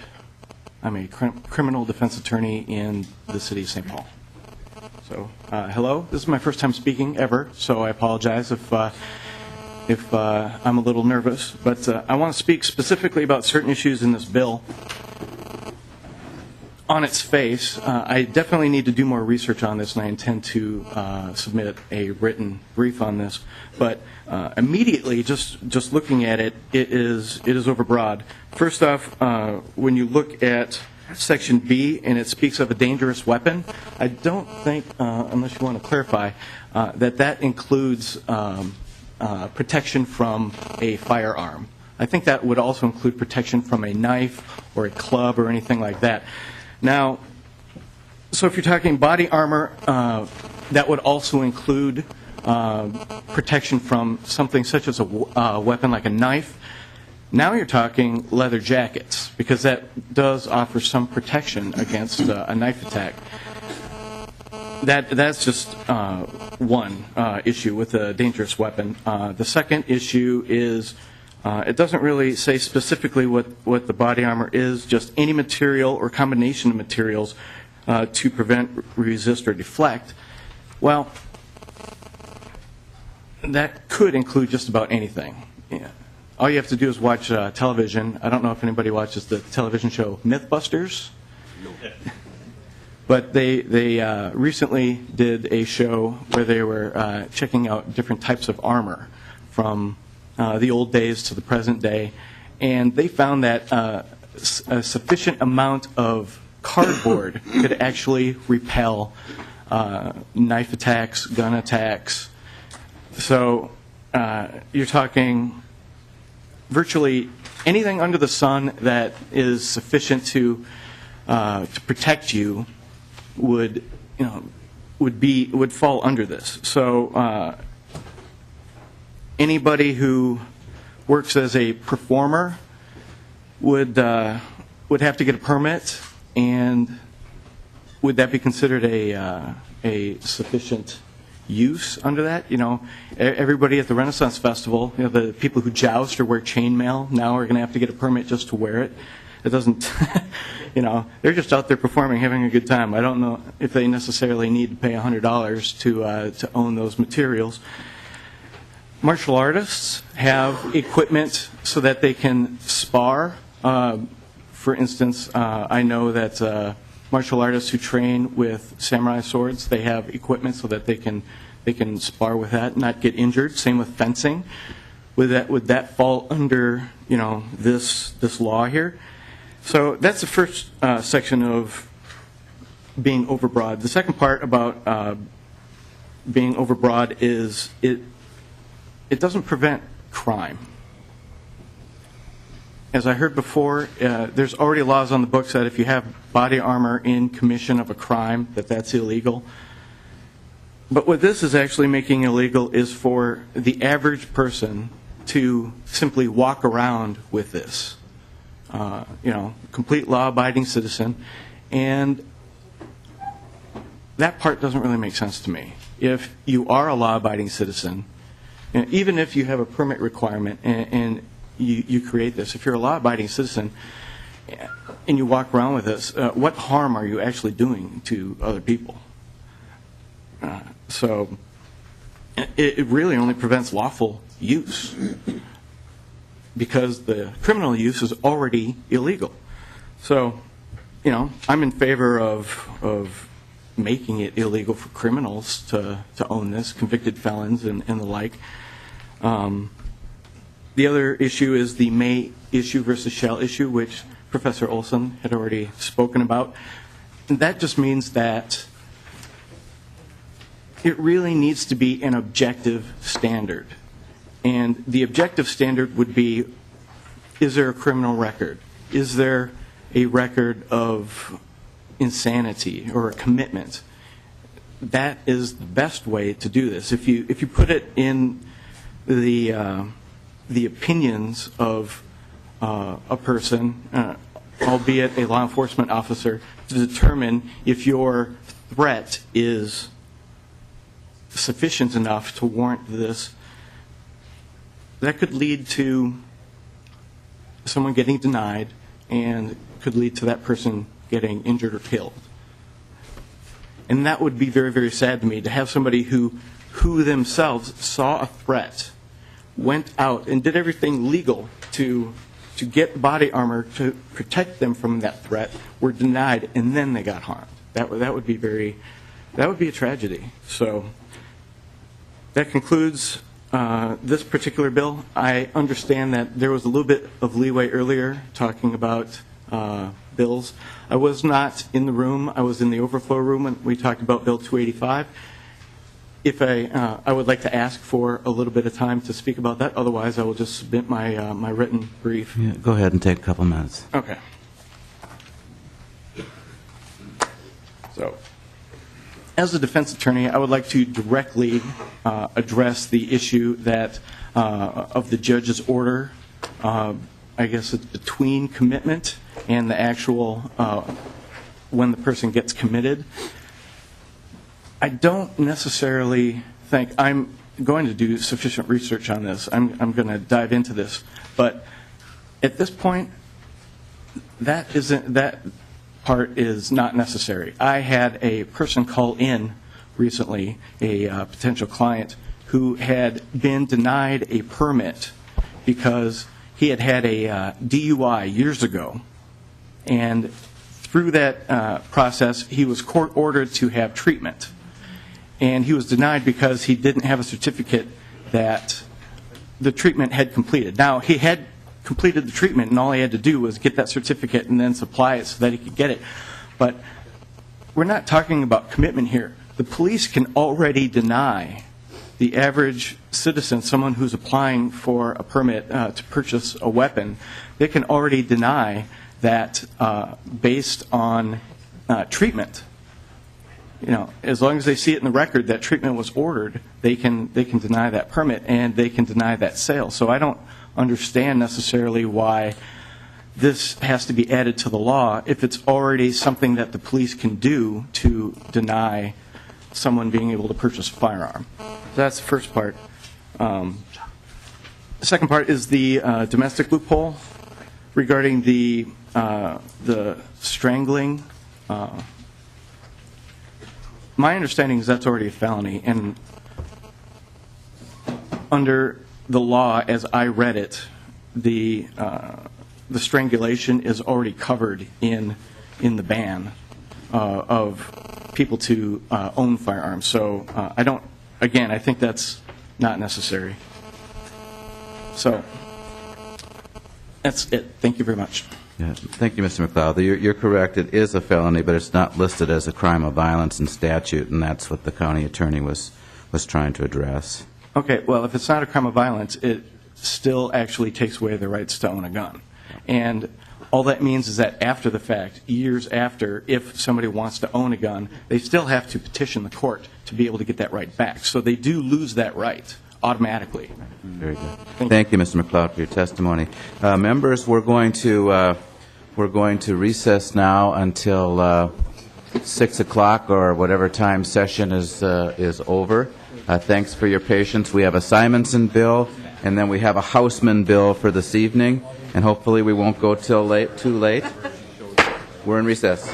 I'm a criminal defense attorney in the city of St. Paul. So, hello. This is my first time speaking ever, so I apologize if I'm a little nervous. But I want to speak specifically about certain issues in this bill. On its face, I definitely need to do more research on this, and I intend to submit a written brief on this. But immediately, just looking at it, it is overbroad. First off, when you look at Section B, and it speaks of a dangerous weapon, I don't think, unless you want to clarify, that includes protection from a firearm. I think that would also include protection from a knife or a club or anything like that. Now, so if you're talking body armor, that would also include protection from something such as a weapon like a knife. Now you're talking leather jackets, because that does offer some protection against a knife attack. That's just one issue with a dangerous weapon. The second issue is It doesn't really say specifically what the body armor is, just any material or combination of materials to prevent, resist, or deflect. Well, that could include just about anything. Yeah. All you have to do is watch television. I don't know if anybody watches the television show Mythbusters. No. But they recently did a show where they were checking out different types of armor from the old days to the present day, and they found that a sufficient amount of cardboard could actually repel knife attacks, gun attacks. So you're talking virtually anything under the sun that is sufficient to protect you would fall under this. So anybody who works as a performer would have to get a permit, and would that be considered a sufficient use under that? You know, everybody at the Renaissance Festival, you know, the people who joust or wear chainmail now are going to have to get a permit just to wear it. It doesn't, you know, they're just out there performing, having a good time. I don't know if they necessarily need to pay $100 to own those materials. Martial artists have equipment so that they can spar. For instance, I know that martial artists who train with samurai swords, they have equipment so that they can spar with that, not get injured. Same with fencing. Would that fall under, you know, this law here? So that's the first section of being overbroad. The second part about being overbroad is it doesn't prevent crime. As I heard before, there's already laws on the books that if you have body armor in commission of a crime, that's illegal. But what this is actually making illegal is for the average person to simply walk around with this. You know, complete law-abiding citizen. And that part doesn't really make sense to me. If you are a law-abiding citizen, even if you have a permit requirement and you create this, if you're a law-abiding citizen and you walk around with this, what harm are you actually doing to other people? So it really only prevents lawful use, because the criminal use is already illegal. So, you know, I'm in favor of making it illegal for criminals to own this, convicted felons and the like. The other issue is the may issue versus shall issue, which Professor Olson had already spoken about. And that just means that it really needs to be an objective standard. And the objective standard would be, is there a criminal record? Is there a record of insanity or a commitment? That is the best way to do this. If you put it in the opinions of a person, albeit a law enforcement officer, to determine if your threat is sufficient enough to warrant this, that could lead to someone getting denied and could lead to that person getting injured or killed. And that would be very, very sad to me, to have somebody who themselves saw a threat, went out and did everything legal to get body armor to protect them from that threat, were denied, and then they got harmed. That would be a tragedy. So that concludes this particular bill. I understand that there was a little bit of leeway earlier talking about bills. I was not in the room. I was in the overflow room when we talked about Bill 285. If I would like to ask for a little bit of time to speak about that. Otherwise, I will just submit my written brief. Yeah, go ahead and take a couple minutes. Okay. So, as a defense attorney, I would like to directly address the issue that of the judge's order. I guess it's between commitment and the actual when the person gets committed. I don't necessarily think I'm going to do sufficient research on this. I'm going to dive into this. But at this point, that part is not necessary. I had a person call in recently, a potential client, who had been denied a permit because he had had a DUI years ago. And through that process, he was court-ordered to have treatment. And he was denied because he didn't have a certificate that the treatment had completed. Now, he had completed the treatment, and all he had to do was get that certificate and then supply it so that he could get it. But we're not talking about commitment here. The police can already deny the average citizen, someone who's applying for a permit to purchase a weapon, they can already deny that based on treatment. You know, as long as they see it in the record that treatment was ordered, they can deny that permit and they can deny that sale. So I don't understand necessarily why this has to be added to the law if it's already something that the police can do to deny someone being able to purchase a firearm. That's the first part. The second part is the domestic loophole regarding the strangling. My understanding is that's already a felony, and under the law, as I read it, the strangulation is already covered in the ban of people to own firearms. So I think that's not necessary. So that's it. Thank you very much. Yeah, thank you, Mr. McLeod. You're correct. It is a felony, but it's not listed as a crime of violence in statute, and that's what the county attorney was trying to address. Okay, well, if it's not a crime of violence, it still actually takes away the rights to own a gun. And all that means is that after the fact, years after, if somebody wants to own a gun, they still have to petition the court to be able to get that right back. So they do lose that right automatically. Very good. Thank you, Mr. McLeod, for your testimony. Members, we're going to recess now until 6 o'clock or whatever time session is over. Thanks for your patience. We have a Simonson bill, and then we have a Houseman bill for this evening, and hopefully we won't go too late. We're in recess.